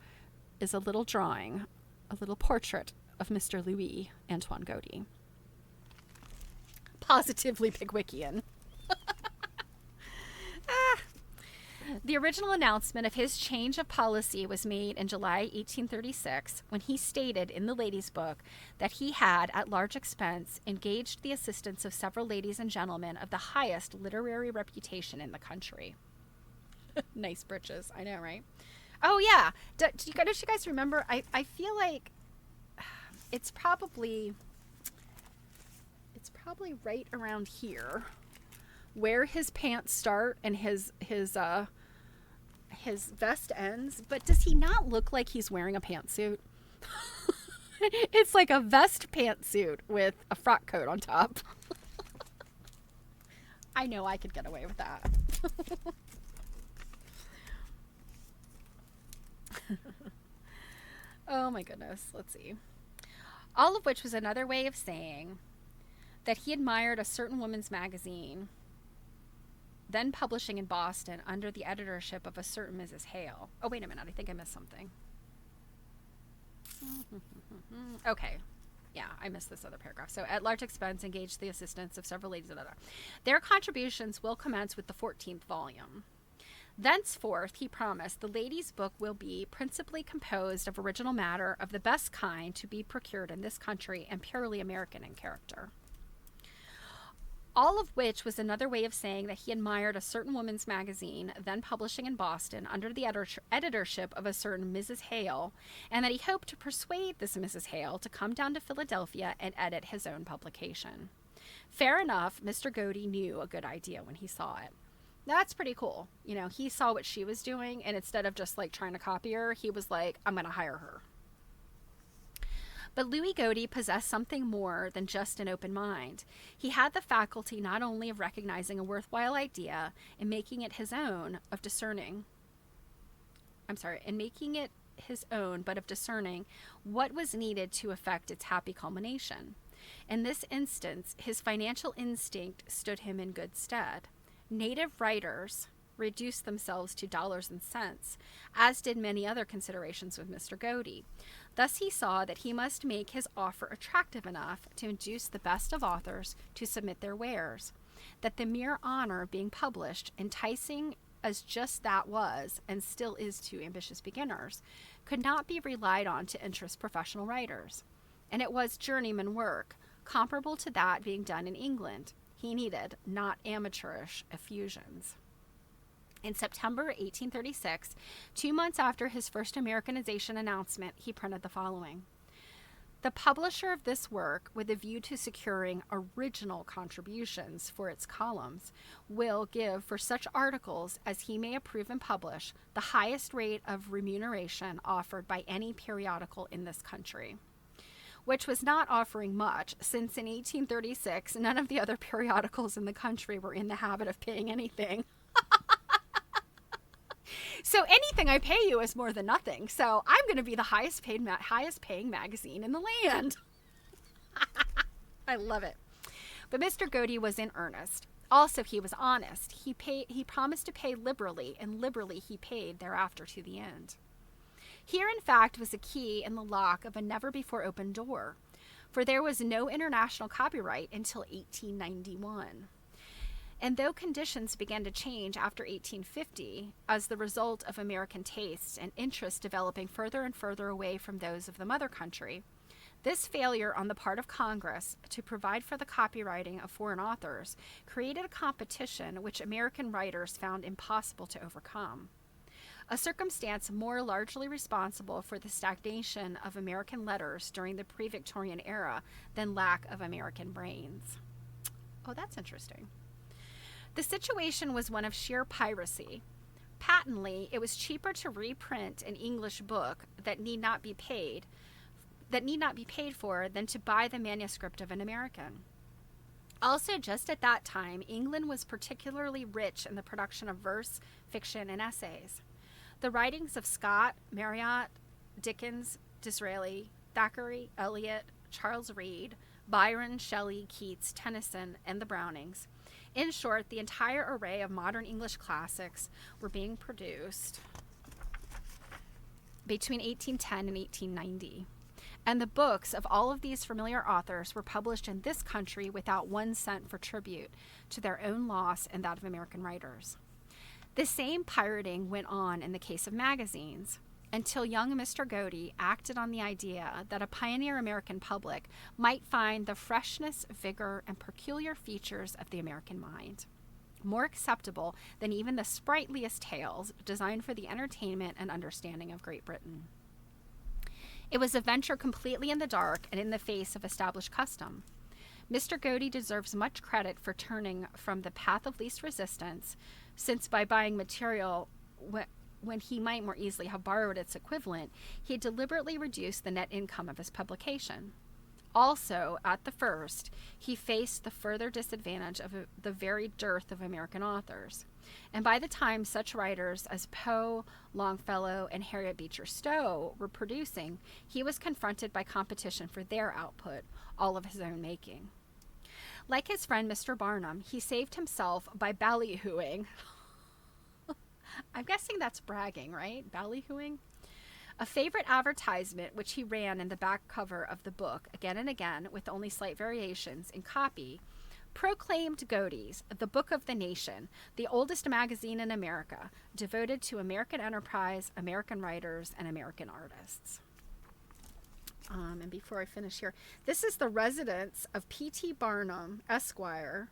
is a little drawing, a little portrait of Mr. Louis Antoine Godey. Positively Pickwickian. The original announcement of his change of policy was made in July 1836 when he stated in the lady's book that he had, at large expense, engaged the assistance of several ladies and gentlemen of the highest literary reputation in the country. Nice breeches, I know, right? Oh yeah. Don't you guys remember? I feel like it's probably right around here where his pants start and his vest ends. But does he not look like he's wearing a pantsuit? It's like a vest pantsuit with a frock coat on top. I know I could get away with that. Oh my goodness. Let's see. All of which was another way of saying that he admired a certain woman's magazine, then publishing in Boston under the editorship of a certain Mrs. Hale. Oh, wait a minute. I think I missed something. Okay. Yeah, I missed this other paragraph. So, at large expense, engaged the assistance of several ladies. Their contributions will commence with the 14th volume. Thenceforth, he promised, the ladies' book will be principally composed of original matter of the best kind to be procured in this country and purely American in character. All of which was another way of saying that he admired a certain woman's magazine, then publishing in Boston under the editorship of a certain Mrs. Hale, and that he hoped to persuade this Mrs. Hale to come down to Philadelphia and edit his own publication. Fair enough, Mr. Godey knew a good idea when he saw it. That's pretty cool. You know, he saw what she was doing, and instead of just like trying to copy her, he was like, I'm going to hire her. But Louis Godey possessed something more than just an open mind. He had the faculty not only of recognizing a worthwhile idea and making it his own, but of discerning what was needed to effect its happy culmination. In this instance, his financial instinct stood him in good stead. Native writers reduced themselves to dollars and cents, as did many other considerations with Mr. Godey. Thus he saw that he must make his offer attractive enough to induce the best of authors to submit their wares, that the mere honor of being published, enticing as just that was, and still is to ambitious beginners, could not be relied on to interest professional writers. And it was journeyman work, comparable to that being done in England. He needed, not amateurish effusions. In September 1836, 2 months after his first Americanization announcement, he printed the following. The publisher of this work, with a view to securing original contributions for its columns, will give for such articles as he may approve and publish the highest rate of remuneration offered by any periodical in this country. Which was not offering much, since in 1836 none of the other periodicals in the country were in the habit of paying anything. So anything I pay you is more than nothing. So I'm going to be the highest paying magazine in the land. I love it. But Mr. Godey was in earnest. Also, he was honest. He promised to pay liberally, and liberally he paid thereafter to the end. Here, in fact, was a key in the lock of a never-before-opened door, for there was no international copyright until 1891. And though conditions began to change after 1850, as the result of American tastes and interests developing further and further away from those of the mother country, this failure on the part of Congress to provide for the copyrighting of foreign authors created a competition which American writers found impossible to overcome. A circumstance more largely responsible for the stagnation of American letters during the pre-Victorian era than lack of American brains. Oh, that's interesting. The situation was one of sheer piracy. Patently, it was cheaper to reprint an English book that need not be paid for than to buy the manuscript of an American. Also, just at that time, England was particularly rich in the production of verse, fiction, and essays. The writings of Scott, Marryat, Dickens, Disraeli, Thackeray, Eliot, Charles Reade, Byron, Shelley, Keats, Tennyson, and the Brownings. In short, the entire array of modern English classics were being produced between 1810 and 1890. And the books of all of these familiar authors were published in this country without 1 cent for tribute to their own loss and that of American writers. The same pirating went on in the case of magazines, until young Mr. Godey acted on the idea that a pioneer American public might find the freshness, vigor, and peculiar features of the American mind. more acceptable than even the sprightliest tales designed for the entertainment and understanding of Great Britain. It was a venture completely in the dark and in the face of established custom. Mr. Godey deserves much credit for turning from the path of least resistance, since by buying material when he might more easily have borrowed its equivalent, he deliberately reduced the net income of his publication. Also, at the first, he faced the further disadvantage of the very dearth of American authors. And by the time such writers as Poe, Longfellow, and Harriet Beecher Stowe were producing, he was confronted by competition for their output, all of his own making. Like his friend Mr. Barnum, he saved himself by ballyhooing. I'm guessing that's bragging, right? Ballyhooing? A favorite advertisement which he ran in the back cover of the book again and again, with only slight variations in copy, proclaimed Godey's the Book of the Nation, the oldest magazine in America, devoted to American enterprise, American writers, and American artists. And before I finish here, this is the residence of P.T. Barnum, Esquire,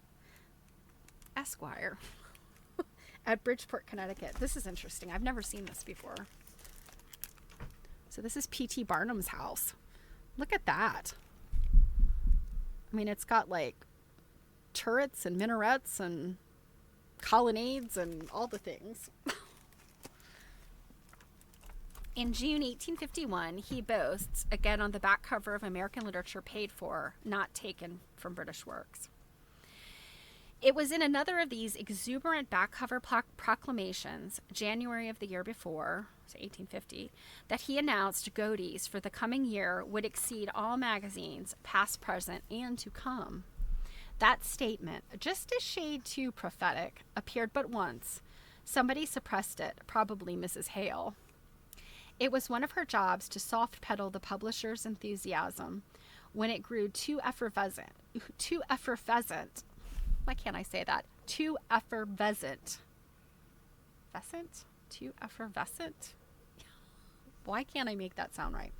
at Bridgeport, Connecticut. This is interesting. I've never seen this before. So this is P.T. Barnum's house. Look at that. I mean, it's got like turrets and minarets and colonnades and all the things. In June 1851, he boasts, again on the back cover of American Literature Paid For, not taken from British works. It was in another of these exuberant back cover proclamations, January of the year before, so 1850, that he announced Godey's for the coming year would exceed all magazines, past, present, and to come. That statement, just a shade too prophetic, appeared but once. Somebody suppressed it, probably Mrs. Hale. It was one of her jobs to soft pedal the publisher's enthusiasm when it grew too effervescent. Why can't I say that? Too effervescent. Too effervescent? Why can't I make that sound right?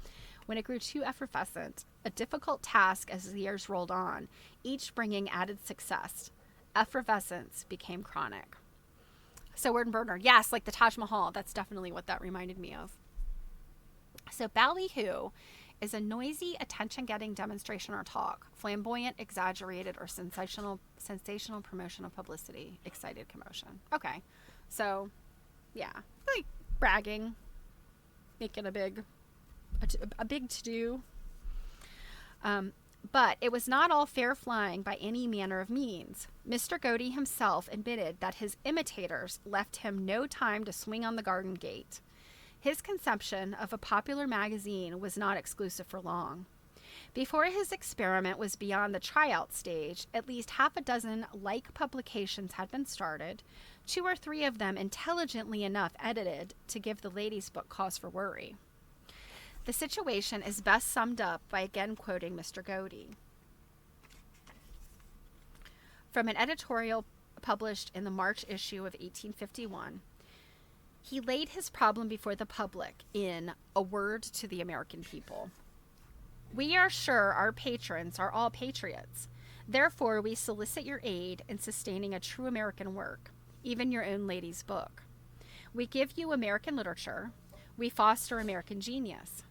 When it grew too effervescent, a difficult task as the years rolled on, each bringing added success. Effervescence became chronic. So word burner. Yes, like the Taj Mahal. That's definitely what that reminded me of. So ballyhoo is a noisy, attention-getting demonstration or talk, flamboyant, exaggerated, or sensational promotional publicity, excited commotion. Okay, so yeah, like bragging, making a big to-do. But it was not all fair flying by any manner of means. Mr. Godey himself admitted that his imitators left him no time to swing on the garden gate. His conception of a popular magazine was not exclusive for long. Before his experiment was beyond the tryout stage, at least half a dozen like publications had been started, 2 or 3 of them intelligently enough edited to give the Lady's Book cause for worry. The situation is best summed up by again quoting Mr. Godey. From an editorial published in the March issue of 1851, he laid his problem before the public in A Word to the American People. We are sure our patrons are all patriots. Therefore, we solicit your aid in sustaining a true American work, even your own Lady's Book. We give you American literature. We foster American genius.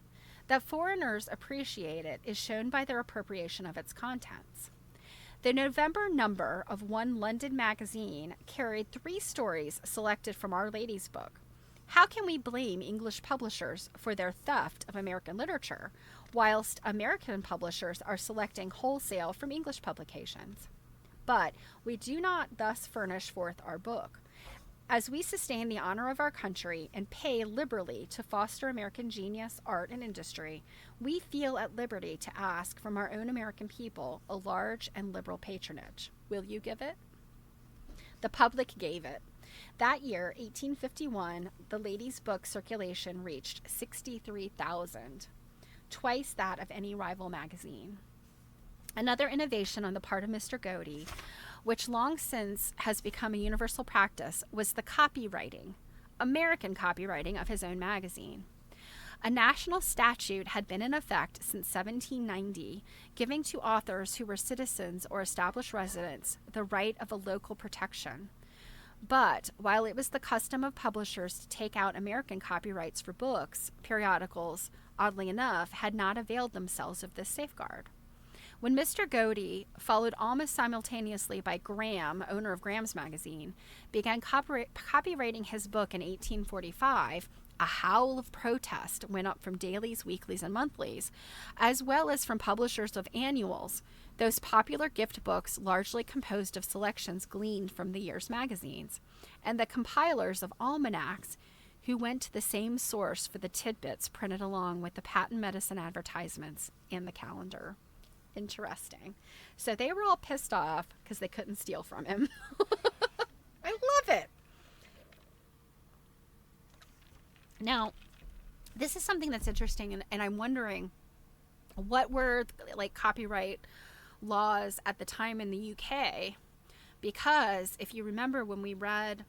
That foreigners appreciate it is shown by their appropriation of its contents. The November number of one London magazine carried 3 stories selected from Our Lady's Book. How can we blame English publishers for their theft of American literature, whilst American publishers are selecting wholesale from English publications? But we do not thus furnish forth our book. As we sustain the honor of our country and pay liberally to foster American genius, art, and industry, we feel at liberty to ask from our own American people a large and liberal patronage. Will you give it? The public gave it. That year, 1851, the Lady's Book circulation reached 63,000, twice that of any rival magazine. Another innovation on the part of Mr. Godey, which long since has become a universal practice, was the copywriting, American copywriting of his own magazine. A national statute had been in effect since 1790, giving to authors who were citizens or established residents the right of a local protection. But while it was the custom of publishers to take out American copyrights for books, periodicals, oddly enough, had not availed themselves of this safeguard. When Mr. Godey, followed almost simultaneously by Graham, owner of Graham's magazine, began copyrighting his book in 1845, a howl of protest went up from dailies, weeklies, and monthlies, as well as from publishers of annuals, those popular gift books largely composed of selections gleaned from the year's magazines, and the compilers of almanacs who went to the same source for the tidbits printed along with the patent medicine advertisements and the calendar. Interesting. So they were all pissed off because they couldn't steal from him. I love it. Now, this is something that's interesting, and I'm wondering what were like copyright laws at the time in the UK, because if you remember when we read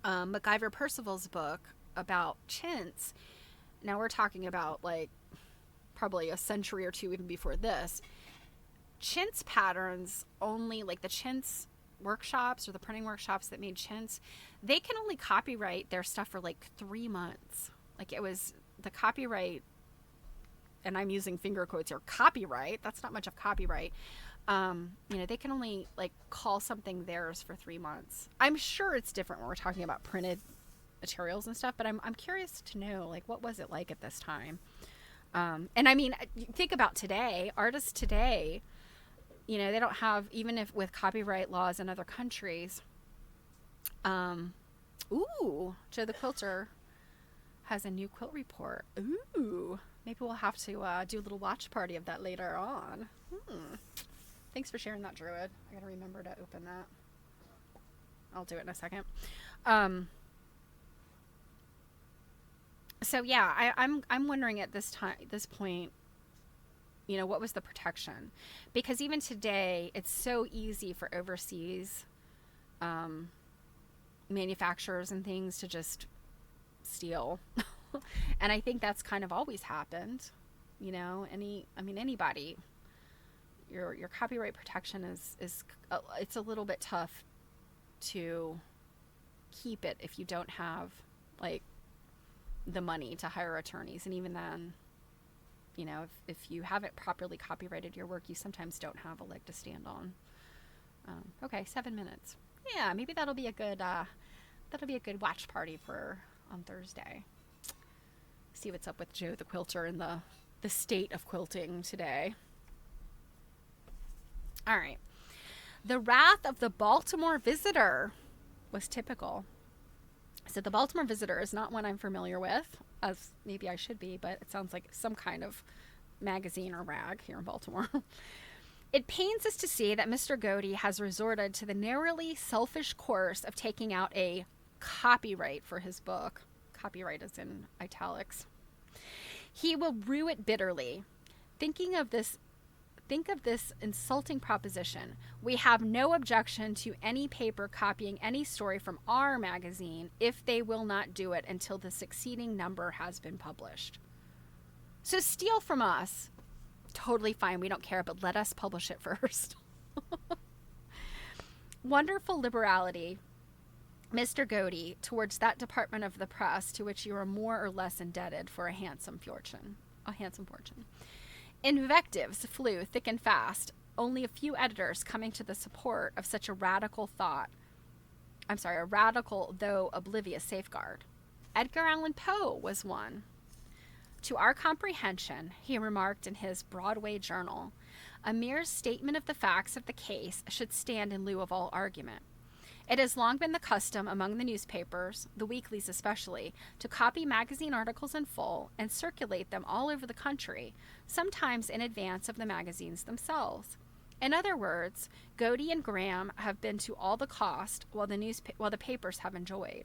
MacIver Percival's book about chintz, now we're talking about like probably a century or two even before this, chintz patterns only, like the chintz workshops or the printing workshops that made chintz, they can only copyright their stuff for like 3 months. Like it was the copyright, and I'm using finger quotes here, copyright, that's not much of copyright. They can only like call something theirs for 3 months. I'm sure it's different when we're talking about printed materials and stuff, but I'm curious to know, like, what was it like at this time? And I mean, think about today, artists today, they don't have, even if with copyright laws in other countries, Joe the Quilter has a new quilt report. Maybe we'll have to do a little watch party of that later on. Thanks for sharing that, Druid. I gotta remember to open that. I'll do it in a second. So yeah, I'm wondering at this point, what was the protection? Because even today, it's so easy for overseas manufacturers and things to just steal. And I think that's kind of always happened. Anybody, your copyright protection is it's a little bit tough to keep it if you don't have like the money to hire attorneys. And even then, if you haven't properly copyrighted your work, you sometimes don't have a leg to stand on. Okay, 7 minutes. Yeah, maybe that'll be a good watch party for on Thursday. See what's up with Joe the Quilter and the state of quilting today. All right. The wrath of the Baltimore Visitor was typical. So the Baltimore Visitor is not one I'm familiar with, as maybe I should be, but it sounds like some kind of magazine or rag here in Baltimore. It pains us to see that Mr. Godey has resorted to the narrowly selfish course of taking out a copyright for his book. Copyright is in italics. He will rue it bitterly. Think of this insulting proposition. We have no objection to any paper copying any story from our magazine if they will not do it until the succeeding number has been published. So steal from us. Totally fine. We don't care, but let us publish it first. Wonderful liberality, Mr. Godey, towards that department of the press to which you are more or less indebted for a handsome fortune. Invectives flew thick and fast, only a few editors coming to the support of such a radical though oblivious safeguard. Edgar Allan Poe was one. To our comprehension, he remarked in his Broadway Journal, a mere statement of the facts of the case should stand in lieu of all argument. It has long been the custom among the newspapers, the weeklies especially, to copy magazine articles in full and circulate them all over the country, sometimes in advance of the magazines themselves. In other words, Godey and Graham have been to all the cost, while the papers have enjoyed,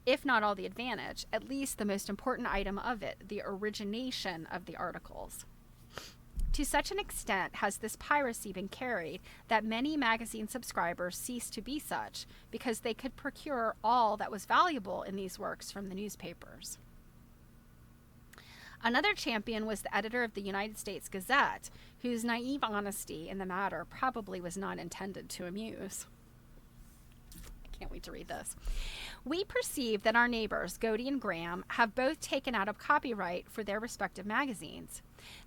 if not all the advantage, at least the most important item of it, the origination of the articles. To such an extent has this piracy been carried that many magazine subscribers ceased to be such because they could procure all that was valuable in these works from the newspapers. Another champion was the editor of the United States Gazette, whose naive honesty in the matter probably was not intended to amuse. I can't wait to read this. We perceive that our neighbors, Godey and Graham, have both taken out of copyright for their respective magazines.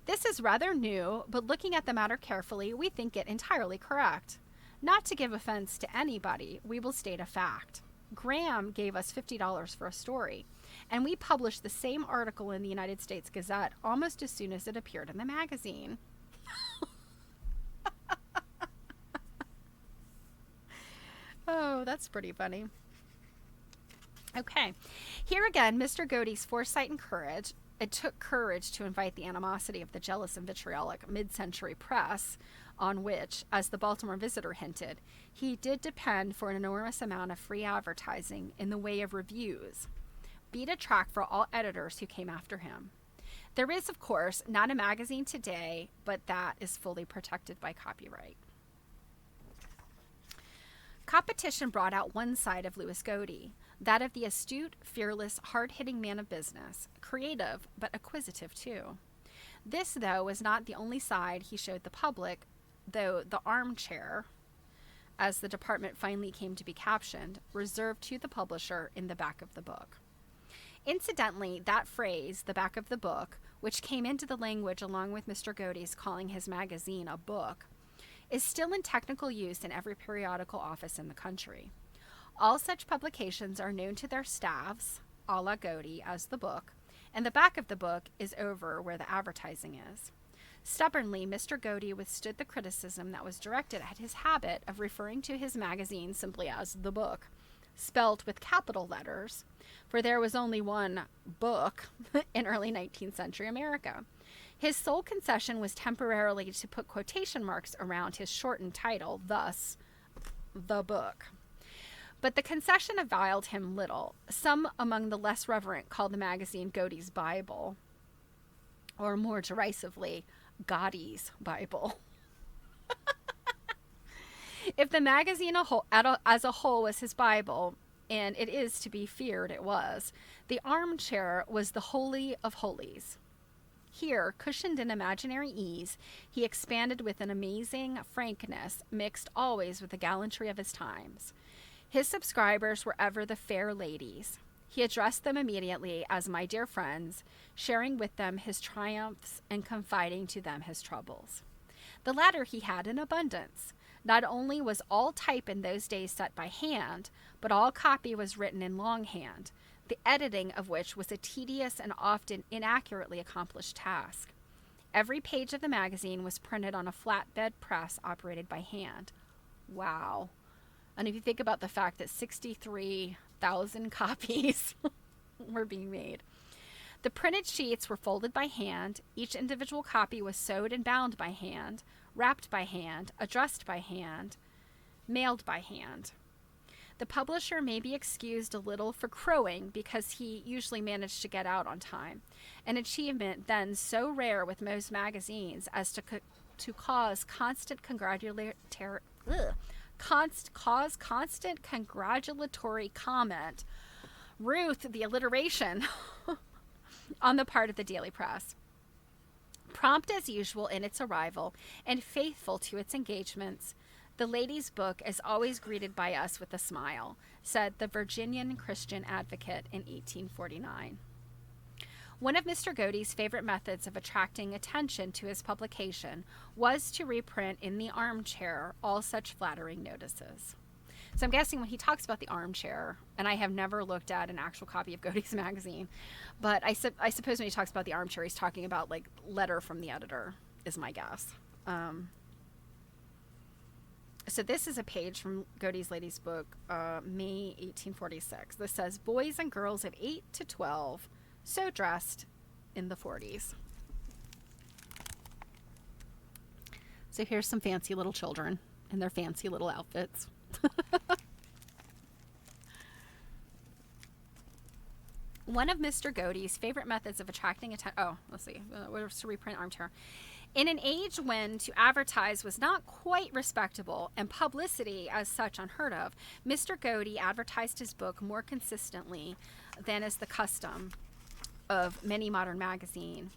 This is rather new, but looking at the matter carefully, we think it entirely correct. Not to give offense to anybody, we will state a fact. Graham gave us $50 for a story, and we published the same article in the United States Gazette almost as soon as it appeared in the magazine. Oh, that's pretty funny. Okay, here again, Mr. Godey's foresight and courage. It took courage to invite the animosity of the jealous and vitriolic mid-century press, on which, as the Baltimore Visitor hinted, he did depend for an enormous amount of free advertising in the way of reviews, beat a track for all editors who came after him. There is, of course, not a magazine today, but that is fully protected by copyright. Competition brought out one side of Louis Godey, that of the astute, fearless, hard-hitting man of business, creative, but acquisitive too. This, though, was not the only side he showed the public, though the armchair, as the department finally came to be captioned, reserved to the publisher in the back of the book. Incidentally, that phrase, the back of the book, which came into the language along with Mr. Godey's calling his magazine a book, is still in technical use in every periodical office in the country. All such publications are known to their staffs, a la Godey, as the book, and the back of the book is over where the advertising is. Stubbornly, Mr. Godey withstood the criticism that was directed at his habit of referring to his magazine simply as the book, spelt with capital letters, for there was only one book in early 19th century America. His sole concession was temporarily to put quotation marks around his shortened title, thus, the book. But the concession availed him little. Some among the less reverent called the magazine Godey's Bible, or more derisively, Godey's Bible. If the magazine as a whole was his Bible, and it is to be feared it was, the armchair was the holy of holies. Here, cushioned in imaginary ease, he expanded with an amazing frankness, mixed always with the gallantry of his times. His subscribers were ever the fair ladies. He addressed them immediately as my dear friends, sharing with them his triumphs and confiding to them his troubles. The latter he had in abundance. Not only was all type in those days set by hand, but all copy was written in longhand, the editing of which was a tedious and often inaccurately accomplished task. Every page of the magazine was printed on a flatbed press operated by hand. Wow. And if you think about the fact that 63,000 copies were being made. The printed sheets were folded by hand. Each individual copy was sewed and bound by hand, wrapped by hand, addressed by hand, mailed by hand. The publisher may be excused a little for crowing because he usually managed to get out on time, an achievement then so rare with most magazines as to cause constant congratulatory comment. Ruth, the alliteration, on the part of the daily press. Prompt as usual in its arrival and faithful to its engagements, the lady's book is always greeted by us with a smile, said the Virginian Christian Advocate in 1849. One of Mr. Godey's favorite methods of attracting attention to his publication was to reprint in the armchair all such flattering notices. So I'm guessing when he talks about the armchair, and I have never looked at an actual copy of Godey's magazine, but I suppose when he talks about the armchair, he's talking about like letter from the editor, is my guess. So this is a page from Godey's Lady's book, May 1846. This says, boys and girls of 8 to 12, so dressed in the 40s. So here's some fancy little children in their fancy little outfits. One of Mr. Godey's favorite methods of attracting attention, was to reprint armchair. In an age when to advertise was not quite respectable and publicity as such unheard of, Mr. Godey advertised his book more consistently than is the custom of many modern magazines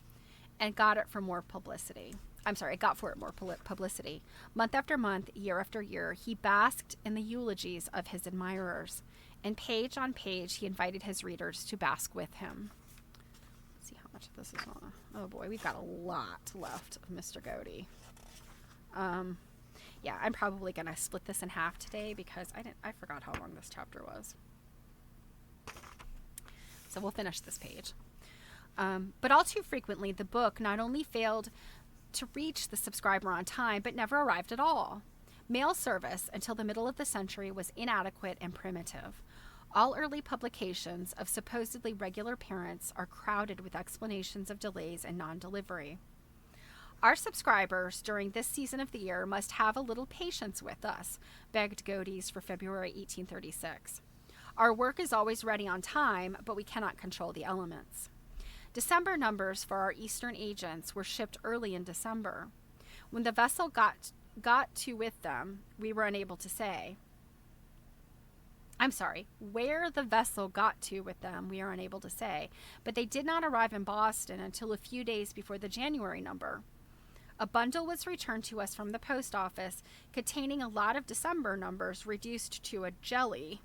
and got it for more publicity. I'm sorry, it got for it more publicity. Month after month, year after year, he basked in the eulogies of his admirers. And page on page, he invited his readers to bask with him. Let's see how much of this is on. Oh boy, we've got a lot left of Mr. Godey. Yeah, I'm probably going to split this in half today because I forgot how long this chapter was. So we'll finish this page. But all too frequently, the book not only failed to reach the subscriber on time, but never arrived at all. Mail service until the middle of the century was inadequate and primitive. All early publications of supposedly regular parents are crowded with explanations of delays and non-delivery. Our subscribers during this season of the year must have a little patience with us, begged Godey's for February 1836. Our work is always ready on time, but we cannot control the elements. December numbers for our Eastern agents were shipped early in December. When the vessel got to with them, we were unable to say. I'm sorry, where the vessel got to with them, we are unable to say, but they did not arrive in Boston until a few days before the January number. A bundle was returned to us from the post office containing a lot of December numbers reduced to a jelly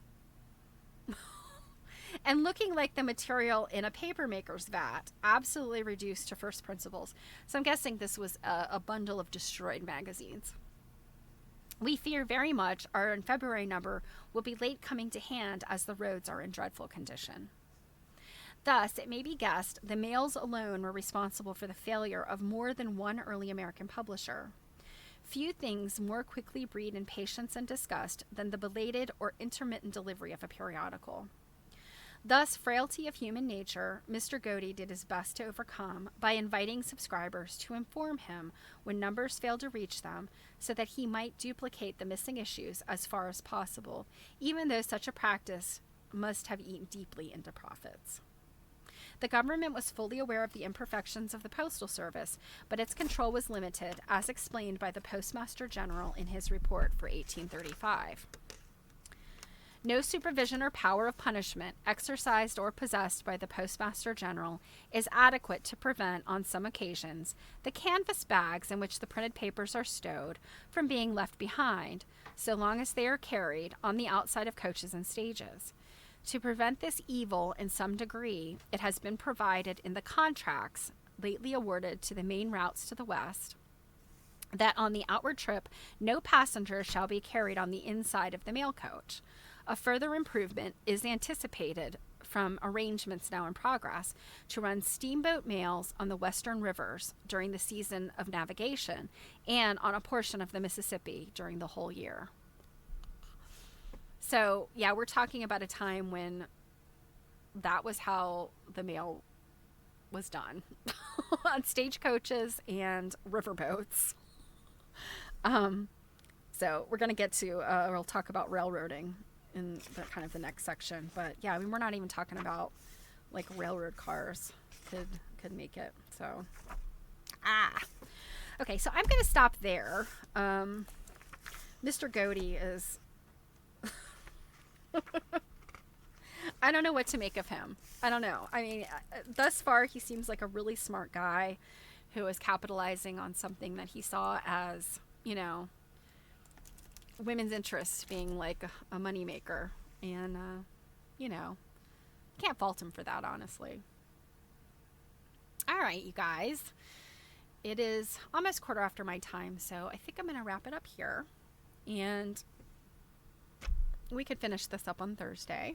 and looking like the material in a papermaker's vat, absolutely reduced to first principles. So I'm guessing this was a bundle of destroyed magazines. We fear very much our February number will be late coming to hand as the roads are in dreadful condition. Thus, it may be guessed the mails alone were responsible for the failure of more than one early American publisher. Few things more quickly breed impatience and disgust than the belated or intermittent delivery of a periodical. Thus, frailty of human nature, Mr. Godey did his best to overcome by inviting subscribers to inform him when numbers failed to reach them so that he might duplicate the missing issues as far as possible, even though such a practice must have eaten deeply into profits. The government was fully aware of the imperfections of the postal service, but its control was limited, as explained by the Postmaster General in his report for 1835. No supervision or power of punishment, exercised or possessed by the Postmaster General, is adequate to prevent, on some occasions, the canvas bags in which the printed papers are stowed from being left behind, so long as they are carried on the outside of coaches and stages. To prevent this evil in some degree, it has been provided in the contracts lately awarded to the main routes to the West, that on the outward trip no passenger shall be carried on the inside of the mail coach. A further improvement is anticipated from arrangements now in progress to run steamboat mails on the western rivers during the season of navigation and on a portion of the Mississippi during the whole year. So, yeah, we're talking about a time when that was how the mail was done on stagecoaches and riverboats. So we're going to get to, we'll talk about railroading in the next section. But yeah, I mean, we're not even talking about like railroad cars could make it. So, okay, so I'm going to stop there. Mr. Godey is, I don't know what to make of him. I don't know. I mean, thus far, he seems like a really smart guy who is capitalizing on something that he saw as, you know, women's interests being like a moneymaker. And, you know, can't fault him for that, honestly. All right, you guys. It is almost quarter after my time, so I think I'm going to wrap it up here. And we could finish this up on Thursday.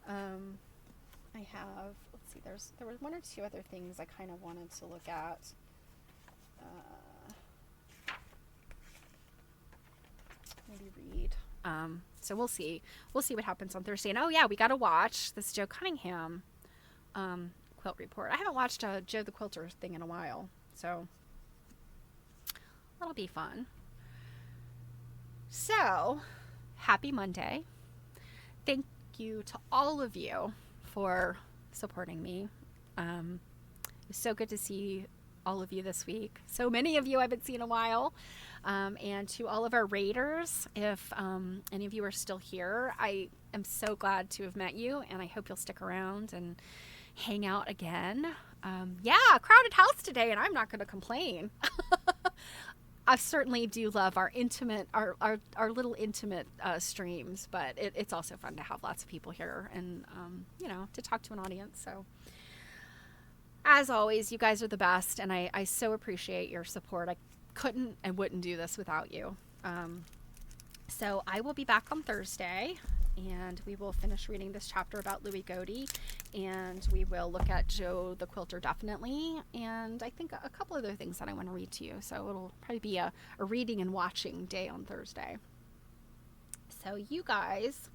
I have, let's see, there were one or two other things I kind of wanted to look at. Maybe read. So we'll see. We'll see what happens on Thursday. And oh yeah, we got to watch this Joe Cunningham quilt report. I haven't watched a Joe the Quilter thing in a while, so that'll be fun. So, happy Monday. Thank you to all of you for supporting me. It was so good to see all of you this week. So many of you I haven't seen in a while. And to all of our raiders, if any of you are still here, I am so glad to have met you, and I hope you'll stick around and hang out again. Yeah, crowded house today, and I'm not going to complain. I certainly do love our intimate, our little intimate streams, but it's also fun to have lots of people here and, to talk to an audience. So, as always, you guys are the best, and I so appreciate your support. I couldn't and wouldn't do this without you. So I will be back on Thursday, and we will finish reading this chapter about Louis Godey, and we will look at Joe the Quilter definitely, and I think a couple other things that I want to read to you. So it'll probably be a reading and watching day on Thursday. So you guys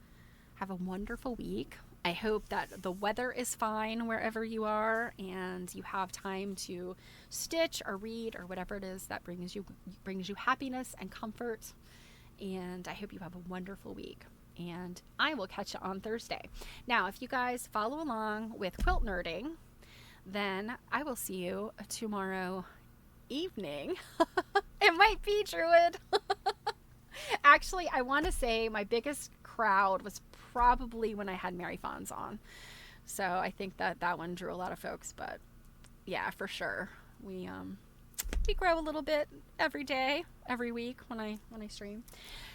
have a wonderful week. I hope that the weather is fine wherever you are, and you have time to stitch or read or whatever it is that brings you happiness and comfort. And I hope you have a wonderful week. And I will catch you on Thursday. Now, if you guys follow along with quilt nerding, then I will see you tomorrow evening. It might be Druid. Actually, I want to say my biggest crowd was probably when I had Mary Fonz on. So I think that one drew a lot of folks. But yeah, for sure. We grow a little bit every day, every week when I stream.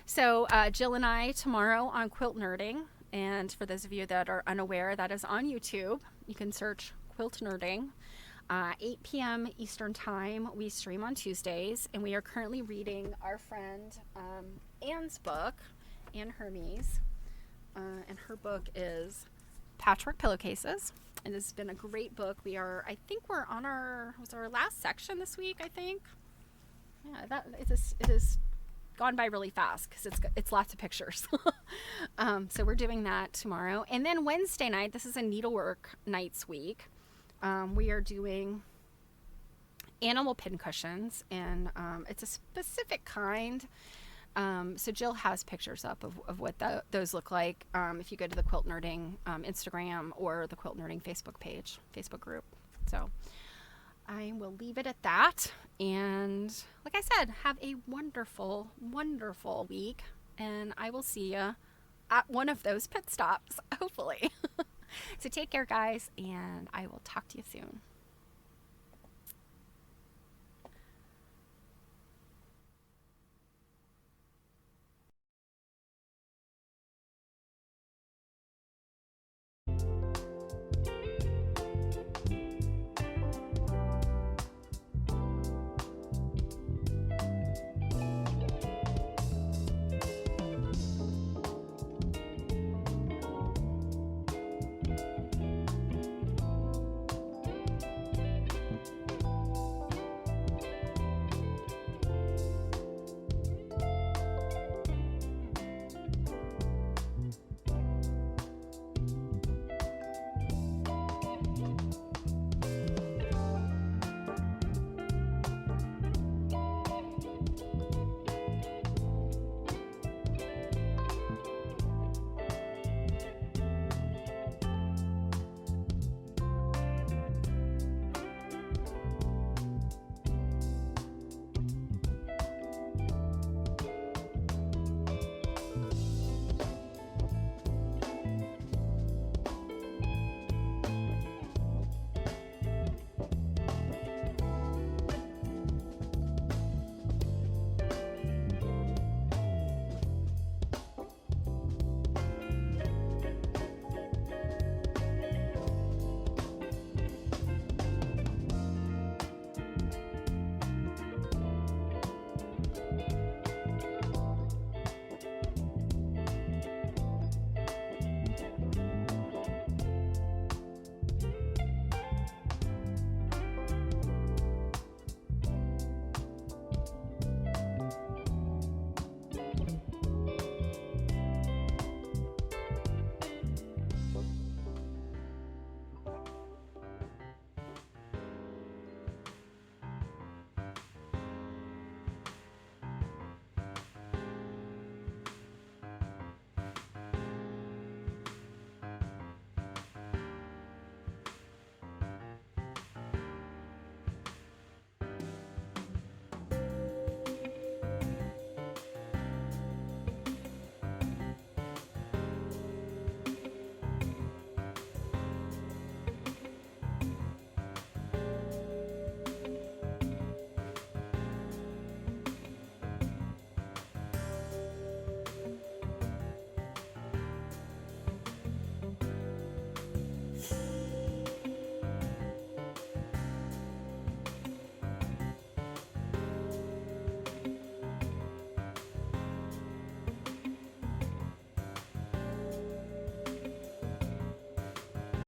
So Jill and I tomorrow on Quilt Nerding, and for those of you that are unaware, that is on YouTube. You can search Quilt Nerding. 8 p.m. Eastern Time. We stream on Tuesdays, and we are currently reading our friend Anne's book, Anne Hermes, and her book is Patchwork Pillowcases. It has been a great book. I think we're on our last section this week, I think. Yeah, it has gone by really fast because it's lots of pictures. So we're doing that tomorrow. And then Wednesday night, this is a needlework nights week. We are doing animal pincushions, and it's a specific kind. So Jill has pictures up of what those look like if you go to the Quilt Nerding Instagram or the Quilt Nerding Facebook group. So I will leave it at that. And like I said, have a wonderful, wonderful week. And I will see you at one of those pit stops, hopefully. So take care, guys, and I will talk to you soon.